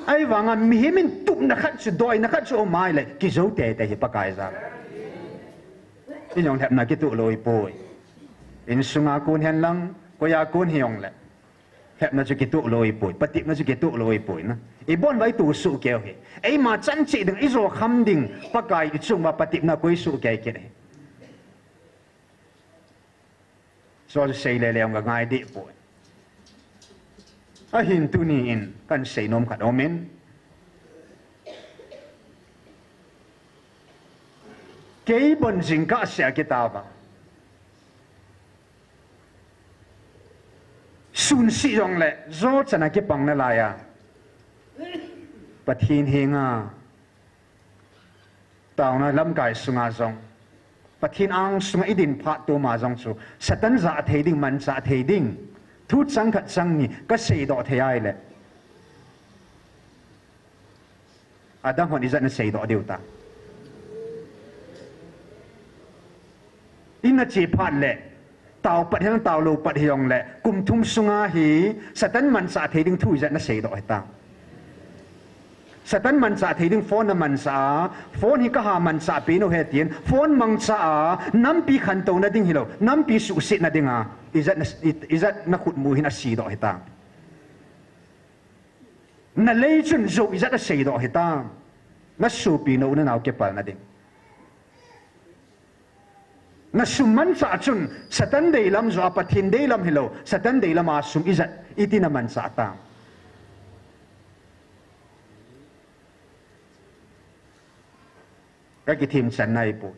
ai vàng à mi mình tụm na khát chu đôi na khát chu mai lại cái dấu tệ tệ hi pakai ra in yong thẹp na cái tụ lôi bùi in sunga kun hen lang ko ya kun hiong lại hẹp nó cho cái tụ lôi bụi, bắt tiệm nó cho cái tụ lôi bụi nó, ý bọn vậy tụ sụ kéo hết, ấy mà chân chỉ đừng ý rồi khăm đình, bắt cái chung mà bắt tiệm nó quấy sụ kéo kia này, rồi xây lại leo cái ngay địa bụi, à hình tu ni in, cần xây nôm khát omen, cái bọn dính cả sẽ cái tao vào. Sun si rong le zo chana ke pang na la ya pathin hinga taw na lam kai sunga zong pathin ang sunga idin pha to ma zong chu satan za thei ding man za thei ding thu chang khat chang ni ka sei do thei ai le adam hon izan sei do deu ta inna chi phat le tàu bật hiang tàu lô bật hiang lệ cùng thung sunga hi satan man sa thấy đinh thui giận nó xây đỏ ta satan man sa thấy đinh phone nó man sa phone hi cả hà man sa pino hết tiền phone mang sa năm pi khăn tàu nó đinh hi lo năm pi su sit nó đinh à izat nó khut mùi hi nó xây đỏ ta nó lấy chun dầu izat nó xây đỏ ta nó su pino nó nào cái pal nó đinh na suman sa chun satan dei lam zo apathin dei lam hilo satan dei lam asum izat iti naman sa ta ka ki thim chan nai pu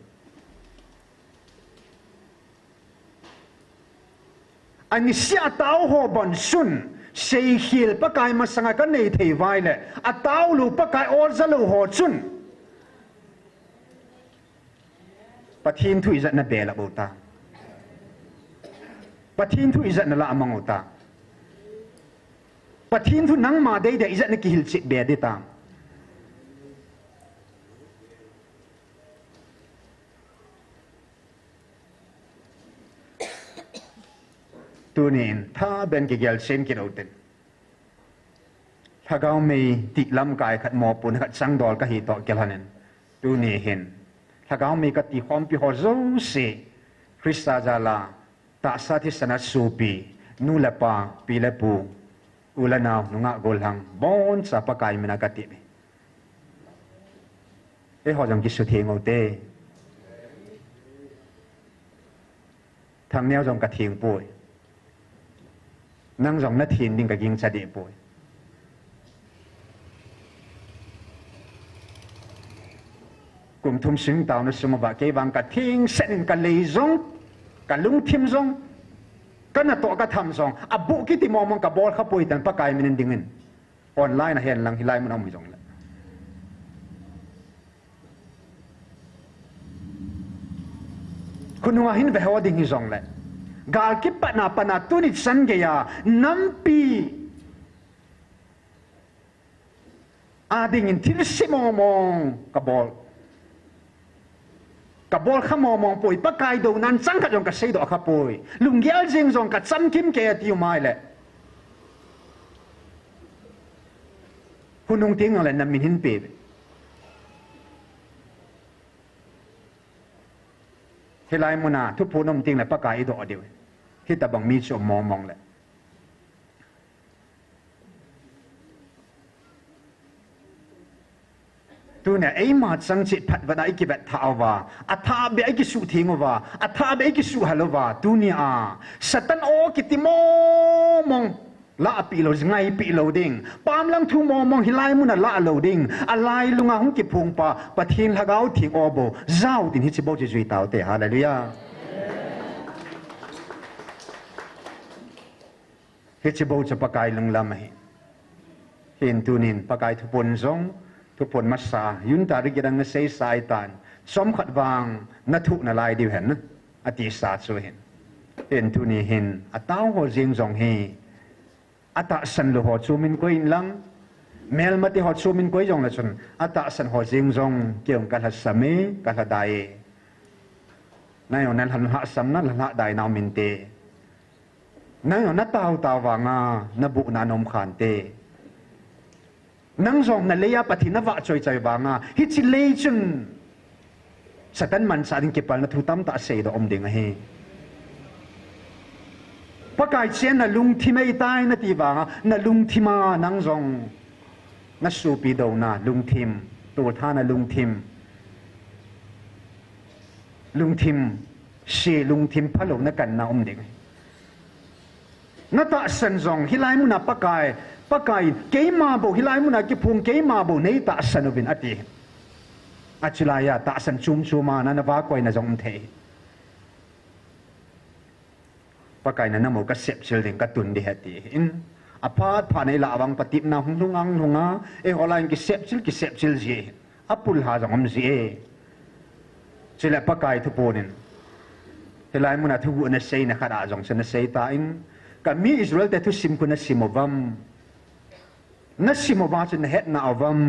ani sia tao ho bon sun sei hil pa kai ma sanga ka nei thei vai le a tao lu pa kai or zalo ho chun pathin thu izat na bela bota pathin thu izat na la amang ota pathin thu nang ma dei de izat na ki hil chit be de ta tunin tha ben ki gel sem ki roten thagau me ti lam kai khat mo pun khat sang dol ka hi to kelhanen tuni hin thagau mi ka ti hom pi ho zo se Krista jala ta sa thi sana supi nu la pa pi la pu ulana nunga golhang bon sa pa kai mena ka ti e ho jang ki su the ngau te thang neo jong ka thieng pui nang jong na thin ding ka ging cha de pui cùng thum sinh tạo nó sum và cái vàng cả thiên sen cả lì zong cả lung thim zong cái nào to cả tham zong à bộ cái tìm mong cả bol khắp bụi tận bắc cái mình đừng online là hiện lang hilai mình ông zong lạiคุณว่าหินไปหัวดิ่งzong lại gal cái pana tu nít san cái ya nampi àดิ่งthiên sĩ mong cả bol cả bol khăm mong pui bắc cái đầu nan sang cả dòng cả xây đỏ khắp pui lùng ghé riêng dòng cả chăm kim kẹt tiêu mai lệ hunung tiếng là nằm mình hin bể thế lại muốn à thúc phun ông tiếng là bắc cái đỏ điều khi ta bằng mi sổ mong lệ tu ne ai ma chang chi phat wa dai ki bet thao wa a tha be ai ki su thing wa a tha be ai ki su halo wa tu ni a satan o ki ti mong la pi lo ngai pi lo ding pam lang thu mong hilai mun la lo ding a lai lunga hung ki phung pa pathin lagau thing obo zau tin hi chi bo chi zui tao te hallelujah hi chi bo cha pakai lung lam hi hin tu nin pakai thu pon zongทุกคนมาสายุนตาริกดังเสยสายตานสมขัดวางนัทุนลายดิวเห็นอติศาสตร์เห็นทุนีเห็นอัตตาหัวเจียงจงเฮอัตตาสันโลหัวจูมินกุยลัง mel mati hot sumin koi jong la chun ata san ho jing jong kiong ka la sami ka la dai na yo nan han ha sam na la dai naw min te na yo na taw taw wa nga na bu na nom khan te nang jong na leya pathi na wa choi chai wa nga hi chi le chun satan man sa ding ke pal na thu tam ta se do om ding he pakai chen na lung thi mai tai na ti wa nga na lung thi ma nang jong na su pi do na lung thim tu tha na lung thim she lung thim phalo na kan na om ding na ta san jong hilai mu na pakai ke ma bo hilai mu na ki phung ke ma bo nei ta san bin ati achilaya ta san chum chuma na wa koi na jong the pakai na namo ka sep chil ding ka tun di hati in apat phanai la awang patip na hunglungang hunga e holain ki sep chil ji apul ha jong om ji chila pakai thu ponin hilai mu na thu na sei na khara jong chen na sei ta in kami Israel te thu sim ku na simovam chen het na avam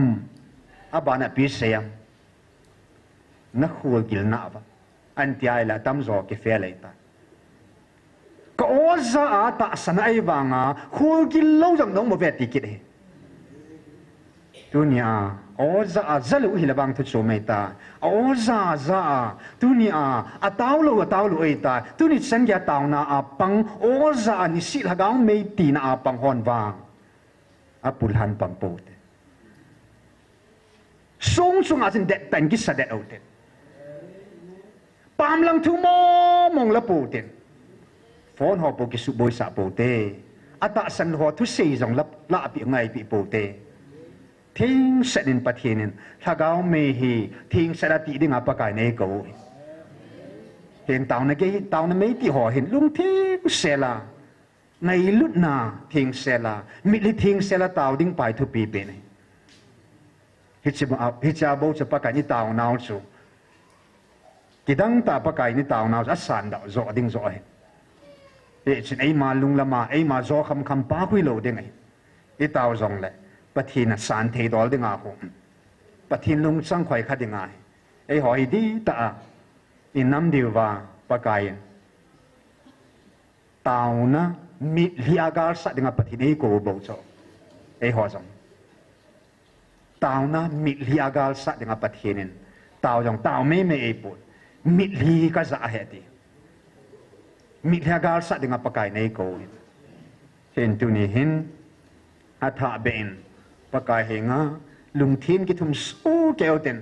abana pi seyam na khul gil na ava antiai la tam zo ke fe leita ka oza ata sanai wanga khul gil lo jang nong mo ve ti kit he dunia oza azalu hilabang thu chu meta oza za dunia ataw lo eta tuni sangya tauna apang oza ni sil hagang mei ti na apang hon wang apulhan pampo te song asin det pen gi sadet oten pam lang thu mo mong la po ten phone ho po ki su boy sa po te ata san ho thu sei jong la pi ngai pi po te thing senin pathinin thagao me hi thing sarati ding apa kai nei ko hen taw na me ti ho hin lung thi sela ngai lut na thing sela mi li thing sela taw ding pai thu pi pe nei hicha bo cha pa kai ni taw naw chu kidang ta pa kai ni taw naw asan da zo ding zo he e chin ei ma lung lama ei ma zo kham pa hui lo ding ai i taw zong le pathina san thei dol ding a ho pathin lung sang khoi kha ding ai ei hoi di ta in nam diwa pa kai taw na mi liagar sa ding a pathin ei ko bo cho ei ho zong taw na mi liagar sa ding a pathinin taw jong taw me ei put mi li ka za he ti mi liagar sa ding a pa kai nei ko hin tu ni hin atha bein pakai henga lungthin ki thum su keoten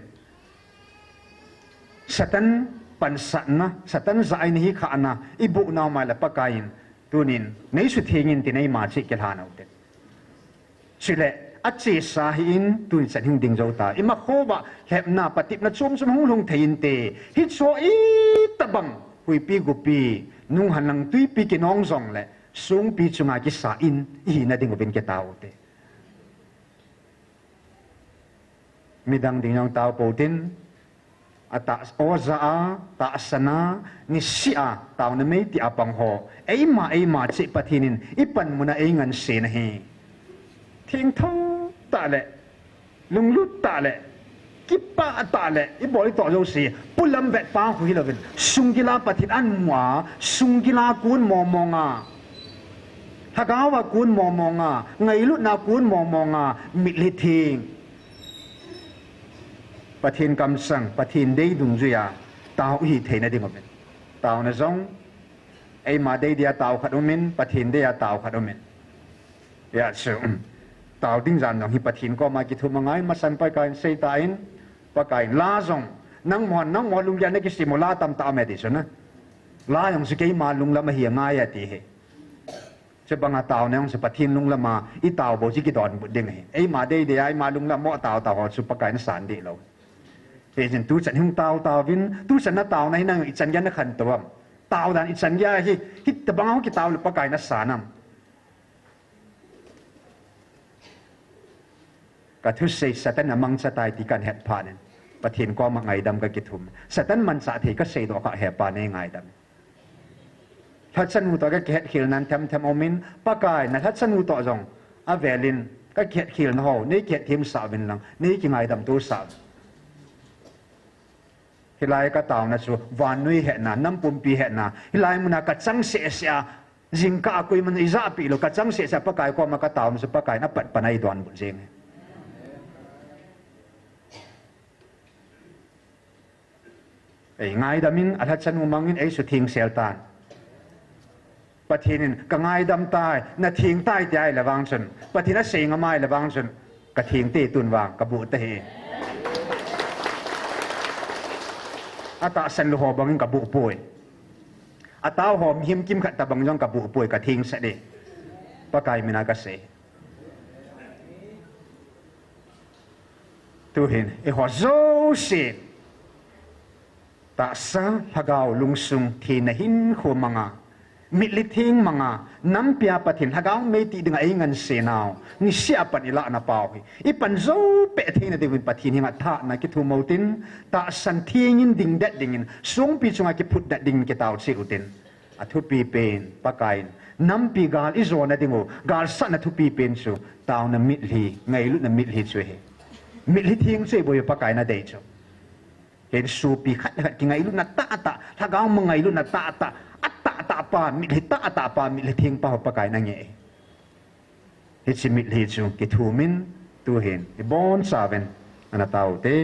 satan pansana satan zai ni khana ibu naw ma la pakain tunin nei su thengin ti nei ma chi ke hana uten chile achi sahin tun san hing ding jota ima khoba hepna patip na chum hung lung thein te hi so i tabang hui pi gu pi nung hanang tui pi ki nong zong le sung pi chunga ki sa in i na ding bin ke taw te midang ding yang tao potin ata oza ta sana ni sia tao na mei ti apang ho eima chi pathinin ipan muna eingan se na he thing thong ta le lung lut ta le kipa ta le I boi to lo si pulam vet pa hu hilovin sungila pathin an mwa sungila kun momonga hagawa kun momonga ngai lut na kun momonga mitli thing pathin kam sang pathin dei dung zuya tao hi theina ding omen tao na zong ei ma dei dia tao khat omen pathin dia tao khat omen ya so tao ding jan nong hi pathin ko ma ki thu mangai ma san pai kain sei ta in pa kain la zong nang mo lung ya ne ki simula tam ta me di so na la yong si kei ma lung la ma hi ngai ya ti he se banga tao ne ong se pathin lung la ma I tao bo ji ki don bu ding he ei ma dei dia ai ma lung la mo tao ho su pa kain san di lo Ejen tu chan hung tao vin tu chan na tao na hinang ichan yan na khan tawam tao dan ichan ya hi hit tabang ki tao pa kai na sanam ka thu sei satan amang sa tai ti kan het phanen pathin ko ma ngai dam ka ki thum satan man sa the ka sei do ka he pa ne ngai dam thachan mu to ka het khil nan tham omin pa kai na thachan mu to jong a velin cái kiệt khil nó hồ ní kiệt thêm sao bên lăng ní cái ngày đầm tu sao hi lai ka taw na chu van nui he na nam pum pi he na hi lai muna ka chang se sia jing ka koi man iza pi lo ka chang se sa pakai ko ma ka taw na pakai na pat panai don bu jeng ei ngai damin atha chan umangin ei su thing sel tan pathinin ka ngai dam tai na thing tai ti ai lawang chun pathina seinga mai lawang chun ka thing te tun wang ka bu te he ata san lo ho bangin ka bu poi ata hom him kim khat ta bang jong ka bu poi ka thing sa de pakai mina ka se tu hin e ho zo se ta sa hagaw lungsung thi na hin kho manga mitlithing manga nampia pathin hagaw meti dinga ingan se naw ni sia pan ila na pau hi ipan zo pe thina de win pathin hinga tha na ki thu motin ta san thingin ding dat dingin sung pi chunga ki phut dat ding ki taw che utin athu pi pen pakain nampi gal izona dingo gal sa na thu pi pen chu taw na mitli ngai lu na mitli chu he mitli thing che boy pakai na de chu hen su pi khat khat ki ngai lu na ta ta hagaw mangai lu na ta ta ta pa mi le ta pa mi le thing pa pa kai na nge he chi mi le chu ki thu min tu hen e bon saven ana tau te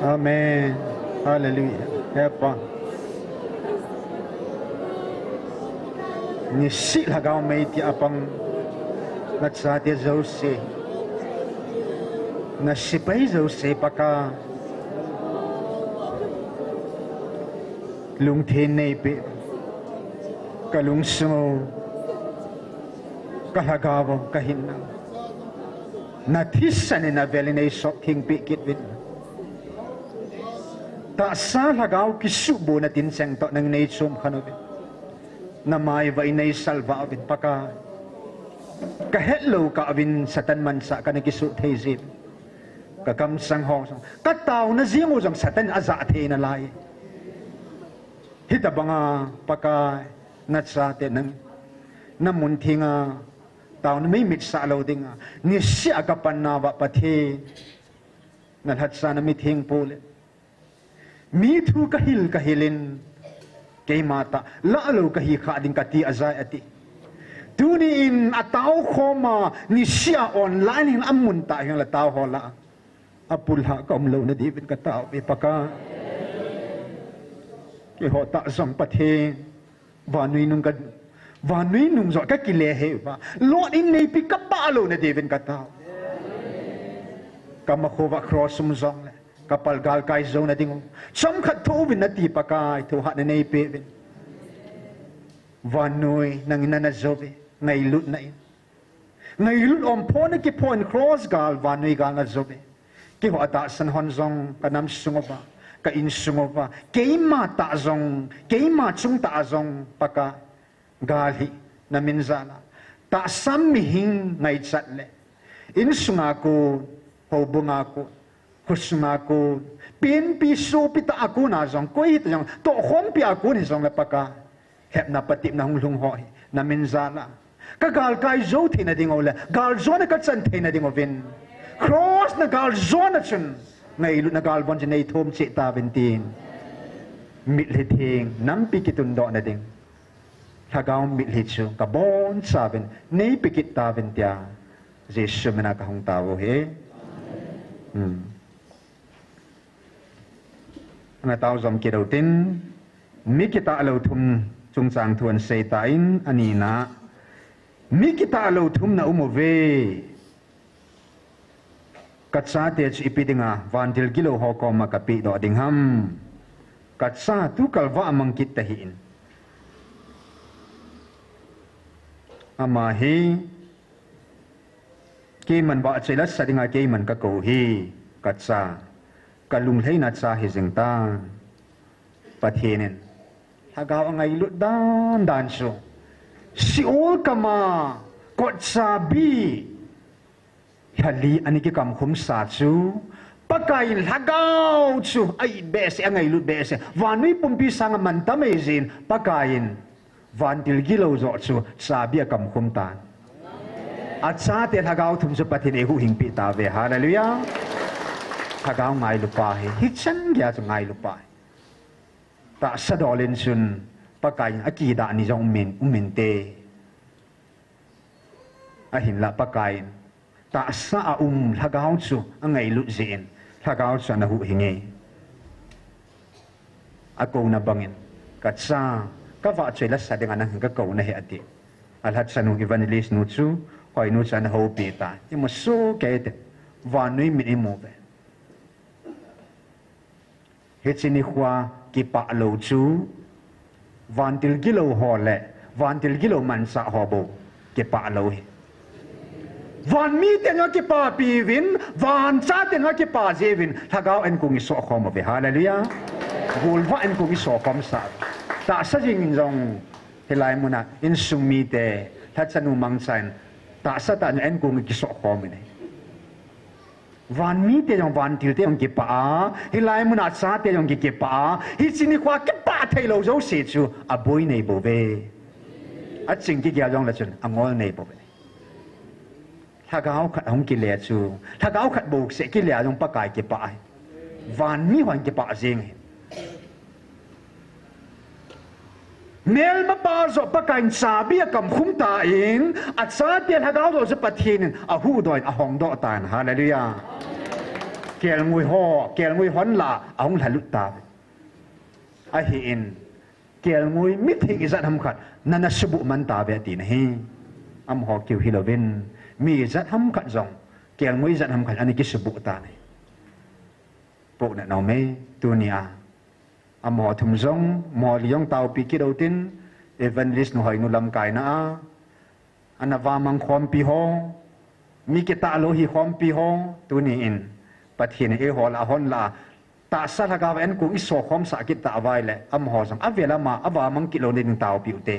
Amen. Hallelujah. Hepa. Ni si lagaw may ti apang nagsati Jose. Na sipay Jose paka lung tenay pe kalung sumo kalagaw kahinang natisan na velinay sok ting pikit win ta sa lagaw kisubo na tinseng to ng naitsum kanobin na may vainay salva abin paka kahelo ka abin sa tanmansa ka nagisut hezib kakamsang hong kataw na zingo jang satan azate na lai hita banga paka natsate ng namuntinga tao na may mitsa alaw ding ni siya kapan na pati nalhatsa na mithing pole mithu kahilin kay mata lalo kahika ding kati azay ati tuniin ataw koma ni siya online ang amunta yung lataw hola apulha kaumlaw na divin katao ipaka kihota sampati vanui nung zo ka kilehe ba lo in nei pikapalo na divin katao kamakova cross sumzong kapal gal kai zo na ding cham khat thovin na ti pakai thu ha na nei pe vin vanui nang ina na zobe ngai lut na in ngai lut om pon ki pon cross gal vanui gal na zobe ki ho ata san hon zong kanam sungova ka in sungova keima ta zong keima chung ta zong paka gali na minzala ta samihing ngai chatle in sungako hobungako kusungako pin piso pita ako na zong koi tang to khom pi ako ni zong lapaka hep na patip na hulung hoi na minzala kagal kai zo thina dingola gal zona ka chan thina dingovin cross na gal zona chun ngai lu na gal bon nei thom che ta bentin mit le thing nam pi kitun do na ding thagaw mit le chu ka bon saben nei pi kit ta ben tia jesu mena ka hong tawo he nga tao zom ki đầu tin mi kita alo thum chung chang thuan sei ta in anina mi kita alo thum na umove katsa te chi ipidinga vantil gilo ho ko makapi do dingham katsa tu kalwa amang kit tahin ama hi ke man ba chela sadinga ke man ka ko hi katsa kalung lay na sa hizingta patinin hagaw ang ay dan danso si ol kama kot sabi hali aniki kam khum sa chu pakain hagaw chu ay bese ang ay lut bese vanui pumpi sang manta mezin pakain vantil gilaw zo chu sabi kam khum tan at sa te hagaw thum su patin ehu hingpi ta ve hallelujah hagaw ngai lupa he hichan gya chu ngai lupa ta sadolin sun pakai akida ni jong min te ahin la pakai ta sa hagaw chu angai lu zin hagaw sa na hu hinge ako na bangin katsa kawa chela sa dengan nang ka ko na he ati alhat sa nung evangelist nu chu hoi nu sa na ho pita imo so kete vanui min imove hechini khwa ki pa lo chu vantil gilo hole vantil gilo mansa hobo ki pa lo hi van mi tenga ki pa pivin van cha tenga ki pa jevin thagaw en kung iso khom ve hallelujah bulwa en kung iso khom sa ta sa jing jong helai muna in sumi te thachanu mangsan ta sa ta en kung iso khom ne van mi te jong van til te jong ki pa hilai mun at sa te jong ki pa hi chini kwa ki pa thai lo zo se chu a boi nei bo ve a ching ki gya jong la chun angol nei bo ve thagaw khat hong ki le chu thagaw khat bo se ki le jong pa kai ki pa van mi hwan ki pa jing mel ma pa zo pa kain sabi kam khum ta in at sa tian hagaw do se pathin a hu doi a hong do tan hallelujah kel ngui ho kel ngui hon la ong la lut ta a hi in kel ngui mit hi izat ham khat nana subu man ta ve tin hi am ho kiu hilovin mi zat ham khat zong kel ngui zat ham khat ani ki subu ta ne pok na no me tunia amo thum zong mo liong tau pi ki do tin evangelist no hoi nu lam kai na anava mang khom pi ho mi ke ta lo hi khom pi ho tu ni in pathin e hol a hon la ta sa la ga ven ku i so khom sa ki ta vai le am ho sam avela ma awa mang ki lo ning tau pi te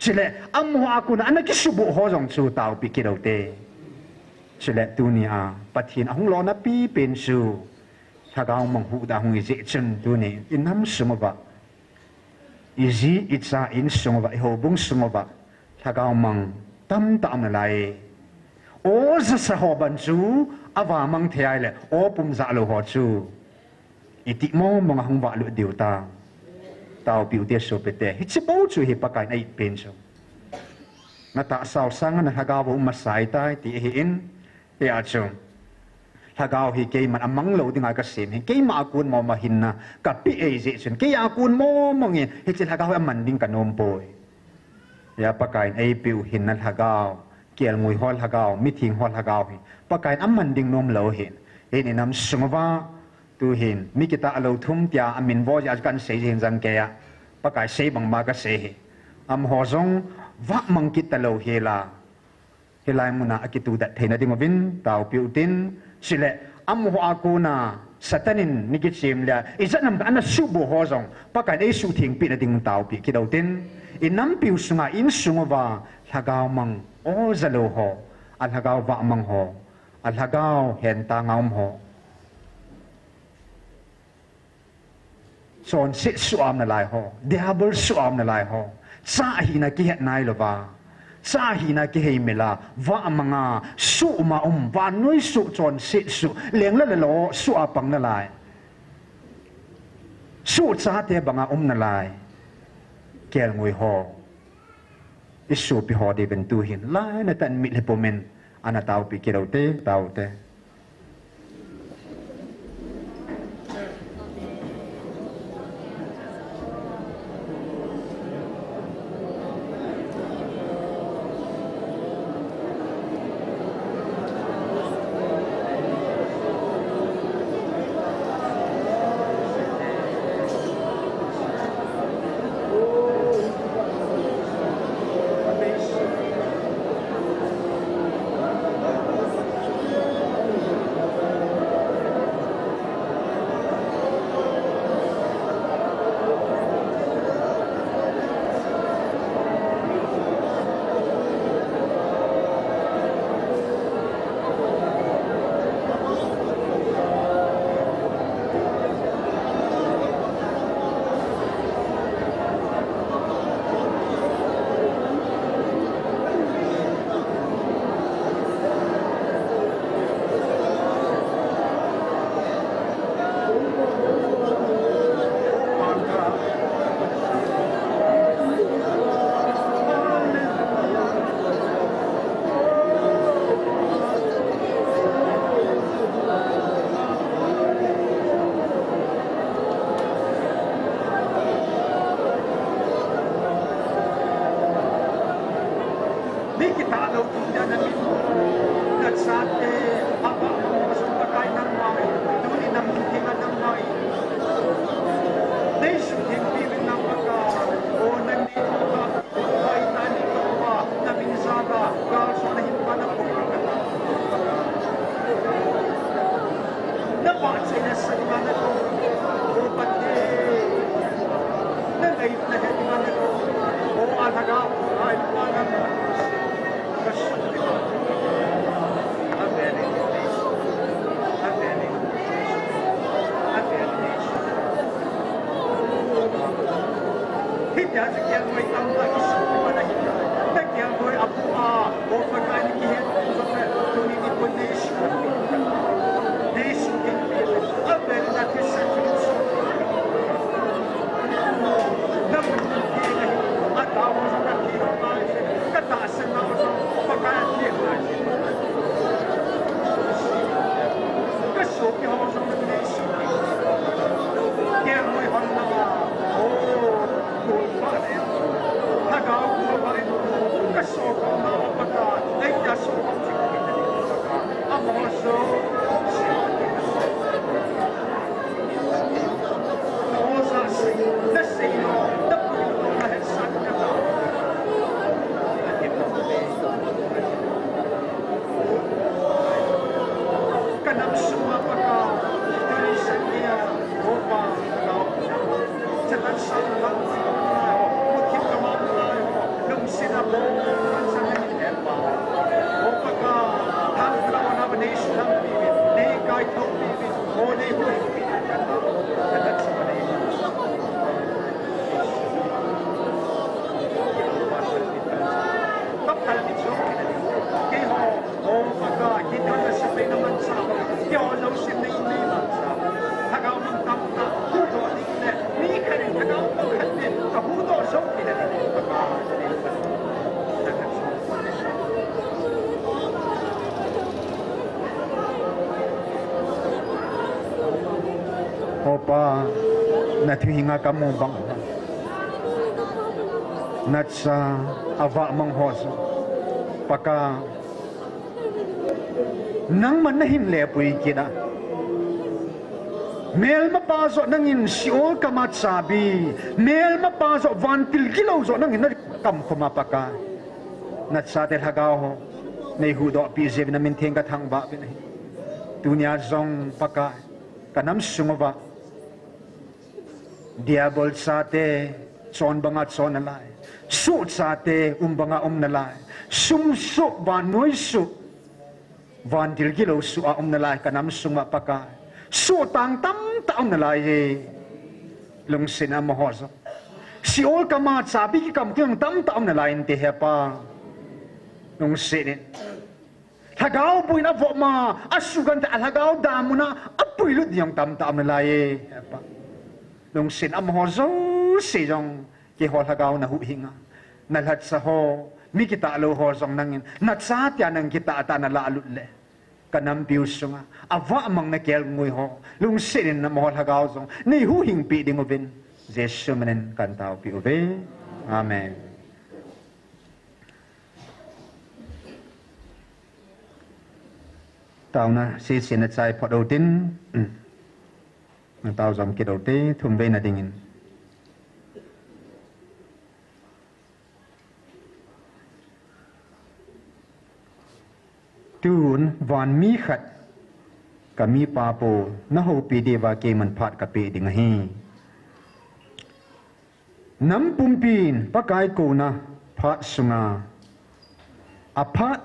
chile am ho akun an ki subu ho jong chu tau pi ki lo te chile tu ni a pathin hong lo na pi pen su thagao mang hu da hong je chen tu ni in nam sumova izi itsa in sumova ho bung sumova thagao mang tam tam na lai o za sa ho ban chu awa mang thai le o pum za lo ho chu iti mo mga hong ba lu diu ta tao piu te so pete hi chi bo chu hi pakai ai pen so na ta sao sang na thagao bo masai tai ti hi in pe a chu thagao hi ke man amang lo dinga ka sim hi ke ma kun mo ma hin na ka pi e je chen ke ya kun mo mongin hi chi thagao man ding ka nom poi ya pakai ai piu hin na thagao kiel ngui hol thagao mi thing hol thagao hi pakai man ding nom lo hin he ni nam sungwa tu hin mi kita alo thum tia amin bo ya kan sei hin jang ke ya pakai sei bang ma ka sei hi am ho zong wa mang kita lo he la helai muna akitu da theina ding win tau piu tin sile am ho akuna satanin nikit sim la izanam ana subu ho zong pakai ei su thing pi na ding tau pi ki do tin inam piu sunga in sungwa thagao mang o zalo ho al thagao wa mang ho al thagao hen ta ngaum ho son sit suam na lai ho diabol suam na lai ho sa hi na ki het nai lo ba sa hi na ki hei mela wa manga su ma wa noi su chon sit su leng la lo su apang na lai su cha te banga na lai kel ngui ho isu pi ho de ben tu hin lai na tan mi le pomen ana tau pi ki tau te mai thâu đi ô đi hui tóc thay bị xuống cái hồ hồ mà có cái đó là sự tình nó mình sao cho nó sự tình đi mà sao thằng ông mình tâm ta hú đồ đi nè mi cái này thằng ông không khẩn đi ta hú đồ sống thì là đi mà có Opa na thuhinga ka mo bang nat sa ava mang hos paka nang man na hinle pui kida mel mapaso nang in siol kamat sabi mel mapaso vantil gilaw zo nang in kam khoma paka nat sa tel hagaw ho nei hu do pi zev na min thenga thang ba be nei dunya zong paka kanam sungova diabol sate son bangat son alai su sate banga nalai sum su ban noi su van til gilo su nalai kanam suma paka su tang tam taong nalai he lung sina mohozo siol kamat sabi ki kam kyang tam taong nalai inte hepa lung sinin hagaw buina vo ma asugan ta hagaw damuna apui lut yang tam taong nalai hepa nung sin am ho zo si jong ki ho hagaw na hu hinga nalhat sa ho mi kita lo ho zong nangin nat sa tia nang kita ta na la lut le kanam piu sunga awa mang na kel ngui ho lung sin na mo hagaw zong nei hu hing pi ding ovin jesu menen kan tau pi ove amen tao na si sin na chai pho do tin tao dòng kia đầu tế thùng về là đình tuôn van mi khát cả mi pa po na ho pi de va ke man phat ka pe ding hi nam pum pin pa kai ko na phat sunga apha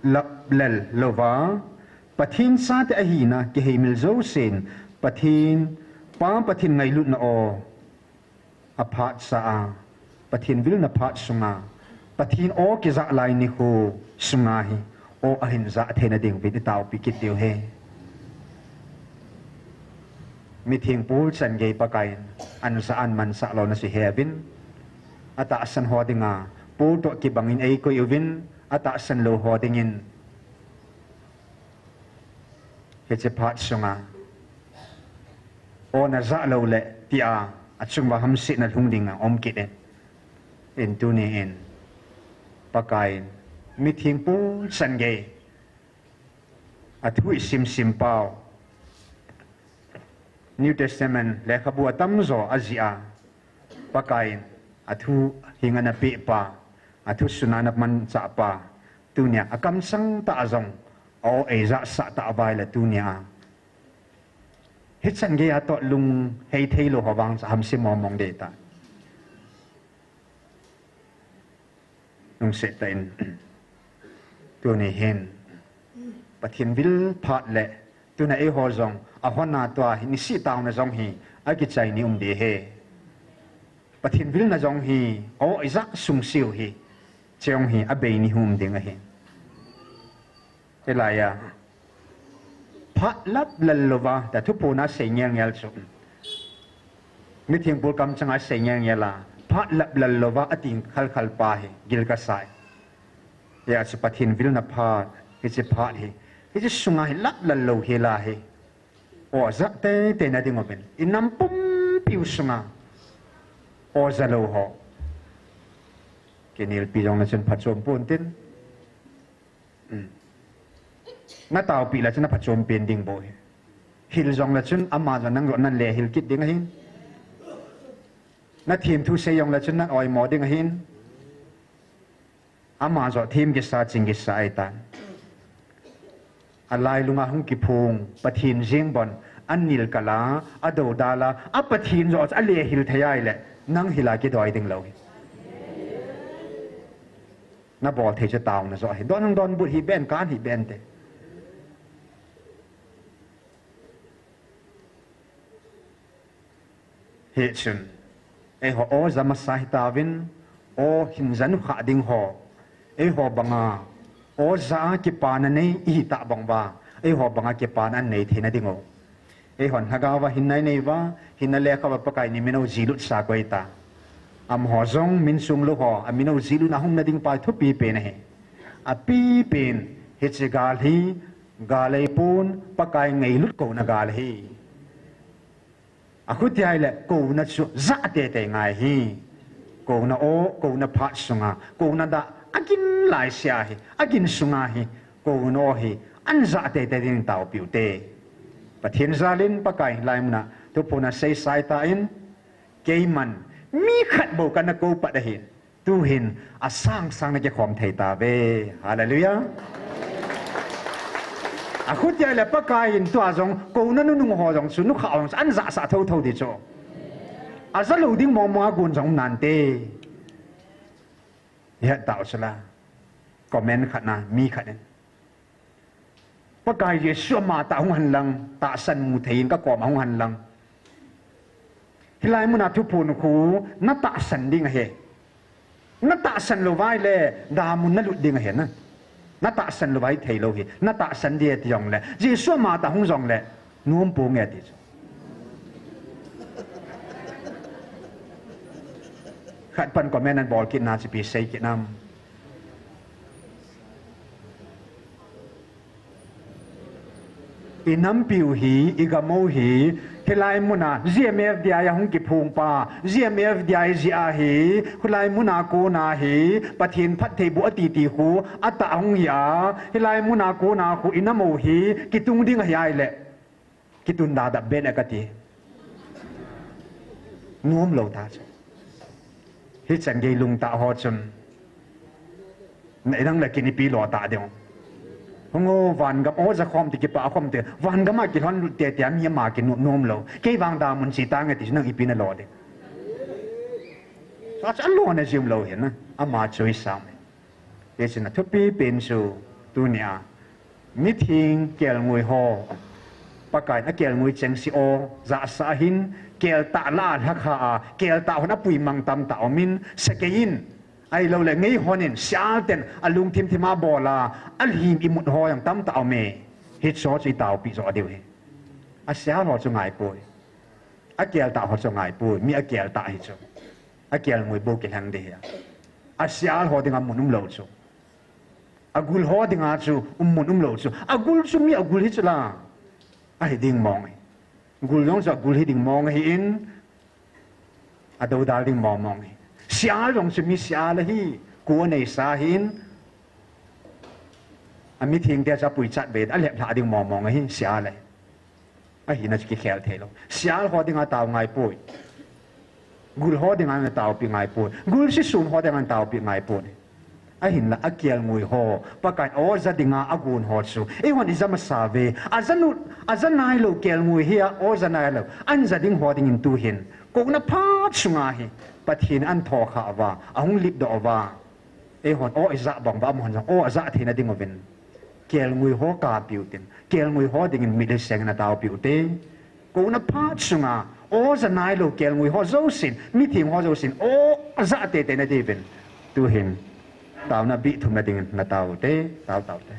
lap lal lova pathin sa te hi na ke hemil zo sen pathin pa pathin ngai lut na o aphat sa a pathin vil na phat sunga pathin o ki za lai ni ho sunga hi o ahin za thena ding vi taw pikit tiu he mi thing pul chan ge pakai an sa an man sa lo na si heaven ata san ho dinga pul to ki bangin ei ko yuvin ata san lo ho dingin he che phat sunga o na za lo le tia achung ba ham si na lung ding om kit en tu ni en pakai mi thing pu san ge athui sim pao New Testament le khabua tam zo azia pakai athu hingana pe pa athu sunana man cha pa tunya akam sang ta azong o eza sa ta bai la tunya hết sân cái ato lung hay thay lo hawang sa ham sim mong de ta nung se tain tu ne hen pathin vil phat le tu na e ho zong a hona to ni si taw na zong hi a ki chai ni de he pathin vil na zong hi o izak sung siu hi cheong hi a be ni hum ding a he elaya phat lap lalova ta thu puna se nyang yal chu mi thing pul kam changa se nyang yala phat lap lalova ating khal pa he gil ka sai ya chu pathin vil na phat ki che phat hi ki che sunga hi lap lallo he la he o za te na ding open inam pum piu sunga o za lo ho kenil pi jong na chen phat chom pun tin na tao pi la chuna phachom pen ding boy hil jong la chun ama ja nang ro nan le hil kit ding hin na thim thu se yong la chun na oi mo ding hin ama zo thim ki sa ching ki sa ai tan alai lunga hung ki phung pathin jing bon an nil kala ado dala a pathin zo a le hil thayai le nang hila ki doi ding lo na bol the cha taw na zo hi don but hi ben kan hi ben te hệ chun ai họ ô zama sai ta vin ô hình dẫn khả đinh họ ai họ bằng ô za cái pan này y ta bằng ba ai họ bằng cái pan anh này thế này đinh ngô ai hòn hagawa hin này va hin lệ ka ba kai ni mino zilut sa quay ta am ho zong min sung lo ho amino zilu na hung na ding pai thu pi pe na he a pi pen he che gal hi galai pun pakai ngai lut ko na gal hi a khu ti ai le ko na chu za te te ngai hi ko na o ko na pha sunga ko na da akin lai sia hi akin sunga hi ko no hi an za te te ding tau piu te pathian zalin pakai lai na tu puna sei sai ta in keiman mi khat bo kan ko pa da hin tu hin a sang sang na ke khom thei ta ve hallelujah a khut ya le pa kai in to azong ko na nu nu ho jong su nu kha ong an za sa thau thau di cho a za lu ding mo mo gun jong nan te ya ta sala comment khat na mi khat ne pa kai ye su ma ta hong han lang ta san mu thein ka ko ma hong han lang hilai mun a thu phun khu na ta san ding he na ta san lo vai le da mun na lu ding he na na ta san lo vai thei lo hi na ta san dia ti yong le ji su ma ta hong jong le nuam pu nge ti khat pan comment an bol kit na chi pi sei kit nam inam piu hi igamo hi hilai muna gmf dia ya hong ki phung pa gmf dia ji a hi hilai muna ko na hi pathin phat thei bu ati ti hu ata hong ya hilai muna ko na hu inamo hi kitung ding hi ai le kitun da da ben akati nuam lo ta hi chang ge lung ta ho chun nei dang la kini pi lo ta deu ngô van gam ô za khom ti ki pa khom te van gam ma ki hon te te mi ma ki nom lo ke wang da mun si ta nge ti nang ipina lo de sa cha lo na jim lo hen na ama choi sam ye sin na thupi pen su tu nia meeting kel ngui ho pa kai na kel ngui cheng si o za sa hin kel ta la ha kha kel ta hona pui mang tam ta omin sekein ai lo le ngei honin sial ten alung tim thima bola al him imut ho yang tam ta me hit so chi tau pi so deu he a sial ho chu ngai poi a kel ta ho chu ngai poi mi a kel ta hi chu a kel ngoi bo kel hang de ya a sial ho dinga munum lo chu a gul ho dinga chu munum lo chu a gul chu mi a gul hi chu la ai ding mong gul yong sa gul hi ding mong hi in a do dal ding mong hi sial rong se mi sial hi ko nei sa hin a mi thing te cha pui chat be a lep tha ding mong hi sial le a hi na chi khel the lo sial ho ding a taw ngai pui gul ho ding an taw pi ngai pui gul si sun ho ding an taw pi ngai pui a hin la a kial ngui ho pa kai o za dinga agun ho chu e hon izama sa ve azanai lo kial ngui hi a o za nai lo an za ding ho ding in tu hin ko na pha chunga hi pathin an tho kha wa ahung lip do wa e hon o iza bang ba mon o aza thina ding ovin kel ngui ho ka piu tin kel ngui ho ding in mi de seng na taw piu te ko na pha chunga o za nai lo kel ngui ho zo sin mi thing ho zo sin o aza te te na de vin tu hin taw na bi thum na ding na taw te taw te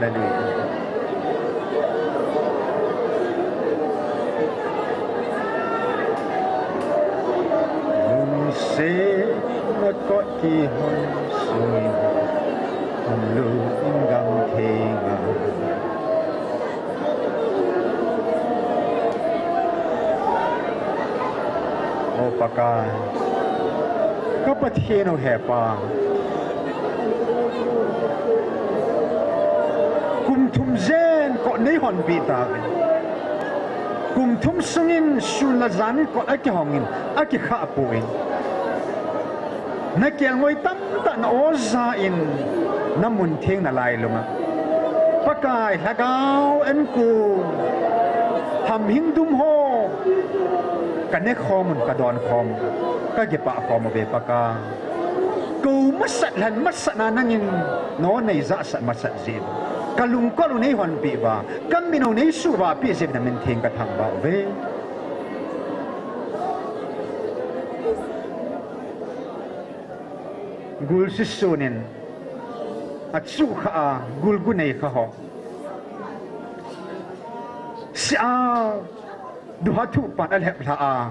Hallelujah. Sẽ nó có kỳ hôn xuôi hầm lưu in găng thề ngà ô bà ca có bà thiên ô hẹp bà cùng thum gen có nấy hòn bị ta cùng thum sungin sul la zan có ai cái hongin ai cái khả puin na kiang ngoi tam ta na oza in na mun theng na lai lunga pakai hagao en ku ham hingdum ho kanek khom ka don khom ka ge pa khom be paka ku masat han masana nangin no nei za sat masat zin kalung ko nei hon pi ba kam mino nei su ba pi zin na min theng ka thang ba ve gul sisunin at suha gul gunay kaho siya duhatu pan alhep la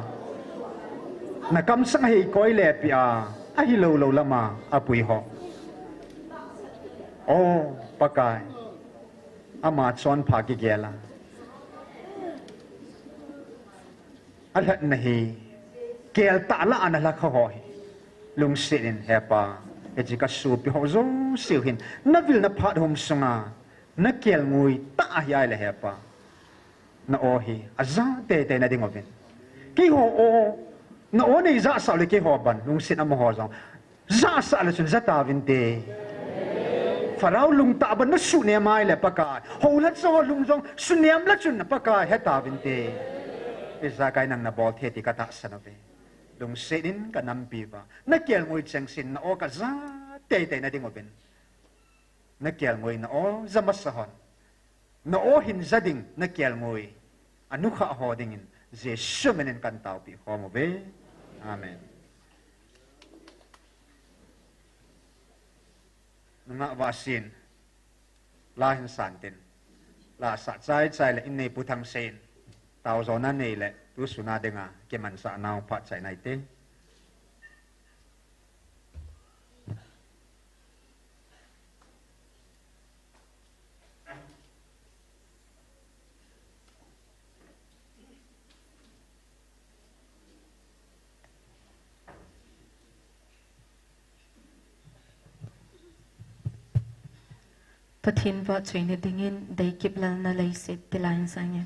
nakam sang hi koi le pi ahi lo lama apui ho o pakai ama chon phagi gela alhat nahi kel ta la anala kho lung sinin hepa ejika supi ho zo silhin navil na phat hom sunga na kel ngui ta hiai le hepa na ohi aza te na dingovin ki ho o na o nei za sa le ki ho ban lung sin am ho zo za sa le sun zata vin te farau lung ta ban na su ne mai le paka ho la zo lung zong sunyam la chun na paka heta vin te eza kai nang na bol the ti kata sanave lung sedin ka nampi ba na kial ngoi chang sin na o ka za te na dingo ben na kial ngoi na o zamasahon na o hin zading na kial ngoi anu kha ho dingin je shumenen kan tau pi ho mo be amen nga wasin la hin santin la sa chai le in nei puthang sen tau zo na nei le tu suna denga ke man sa nau pha chai nai te Pathin vợ chuyện này tình in đầy kịp lần là lấy xịt từ lại sang nhé.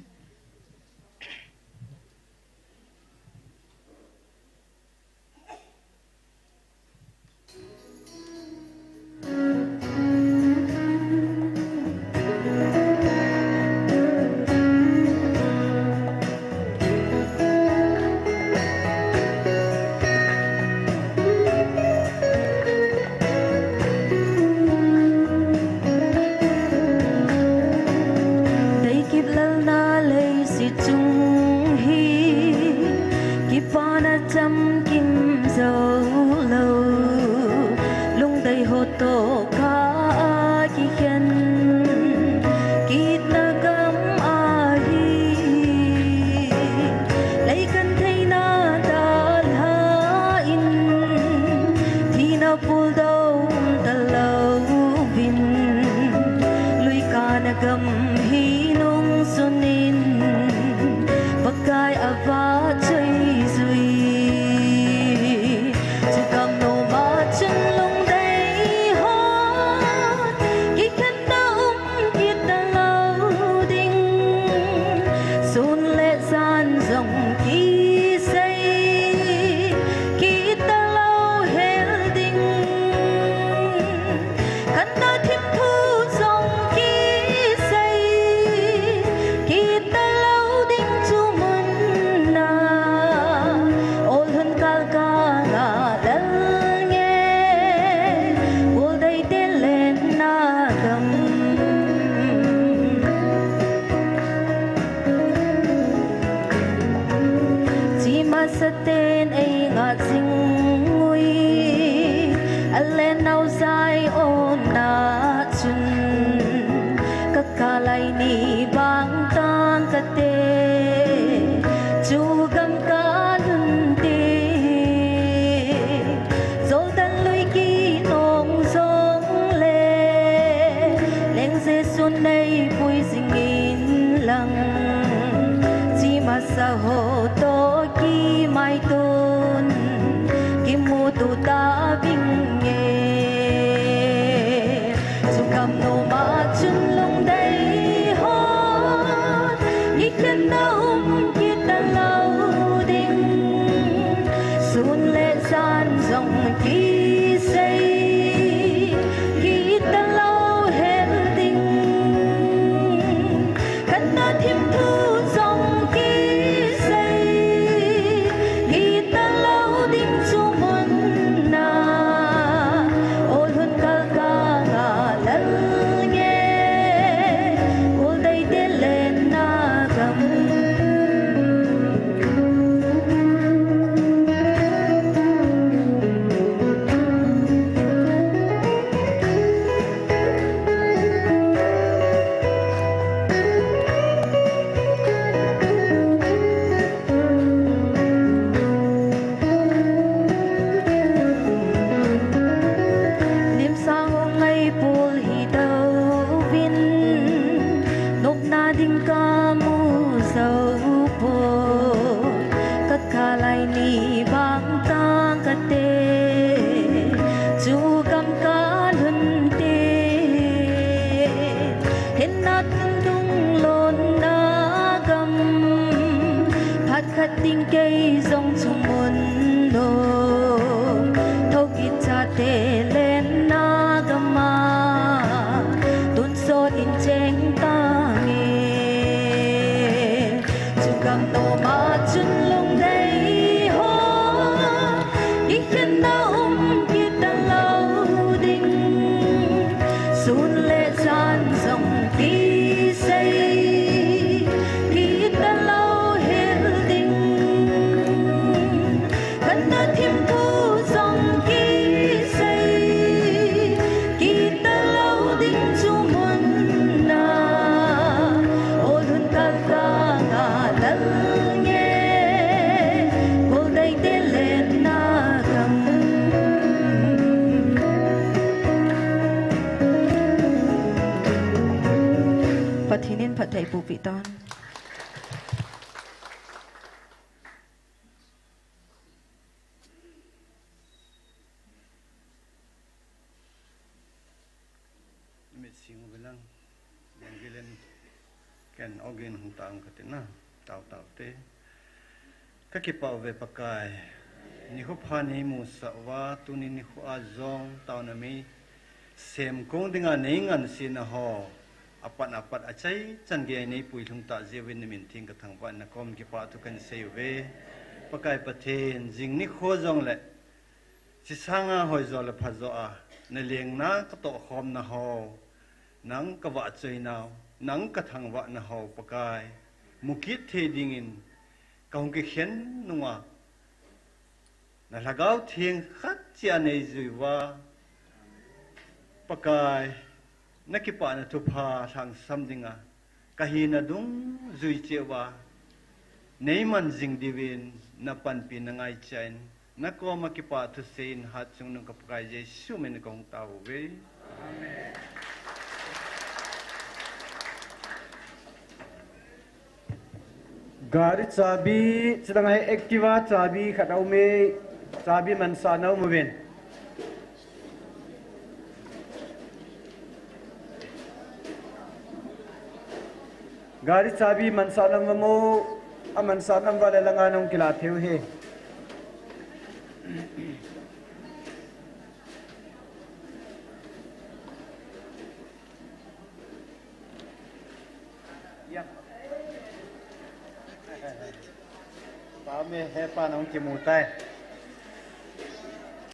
lai ni bang tang ka te chu gam ka lun te zo dan lui ki nong song le leng se sun nei pui sing in lang chi ma sa ho to ki mai tun ki mu tu ta bing nge su kam no ma chun long dai ho ni ken na ki ta lau ding sun le san zong ki say ki ta lau hen ding kan na thim thu zong ki say ki ta lau ding chu mon na ol hun kal ka nga lal nge ol dai de len na gam lim sang ngai pul hi dau vin nok na ding ka mu zau po kat kha lai ni bang tang ka te chu kam ka lun te hen na tung tung lon na gam phat khat ding kei zong chung mun no thâu ki cha te len na gama tun so in cheng ta nge chu kam no ma chun long dai ho ki ken na ki ta lau ding sun le san zong ki say ki ta lau hel ding kan na thim thu zong ki say ki ta lau ding chu mon na ol hun kal ka nga lal nge ol dai de len na gam pathinin phathai pu pi ton mi sing belang gilen ken ogin hung tang katina tau tau te ka ki pau ve pakai ni khu phani mu sa wa tuni ni khu azong tau na mi sem kong dinga nei ngan sin a ho apat apat achai chan ge nei pui thung ta jewin ni min thing ka thang pa na kom ki pa tu kan sei ve pakai pathen jing ni kho jong le si sanga hoi zo le phazo a na leng na ka to khom na ho nang ka wa choi naw nang ka thang wa na ho pakai mukit the ding in kaung ke khen nuwa na lagau thieng khat chia nei zui wa pakai na ki pa na thu pha thang sam dinga ka hi na dung zui che wa nei man jing divin na pan pi na ngai chain na ko ma ki pa thu sein hat chung nang ka pakai jesu men kong tau ve amen gari chabi chidang hai activa chabi khatau me chabi man sa nau muven gari chabi man sa nam mo aman sa nam wale langa nong kila theu he pa me he pa nong ki mu tai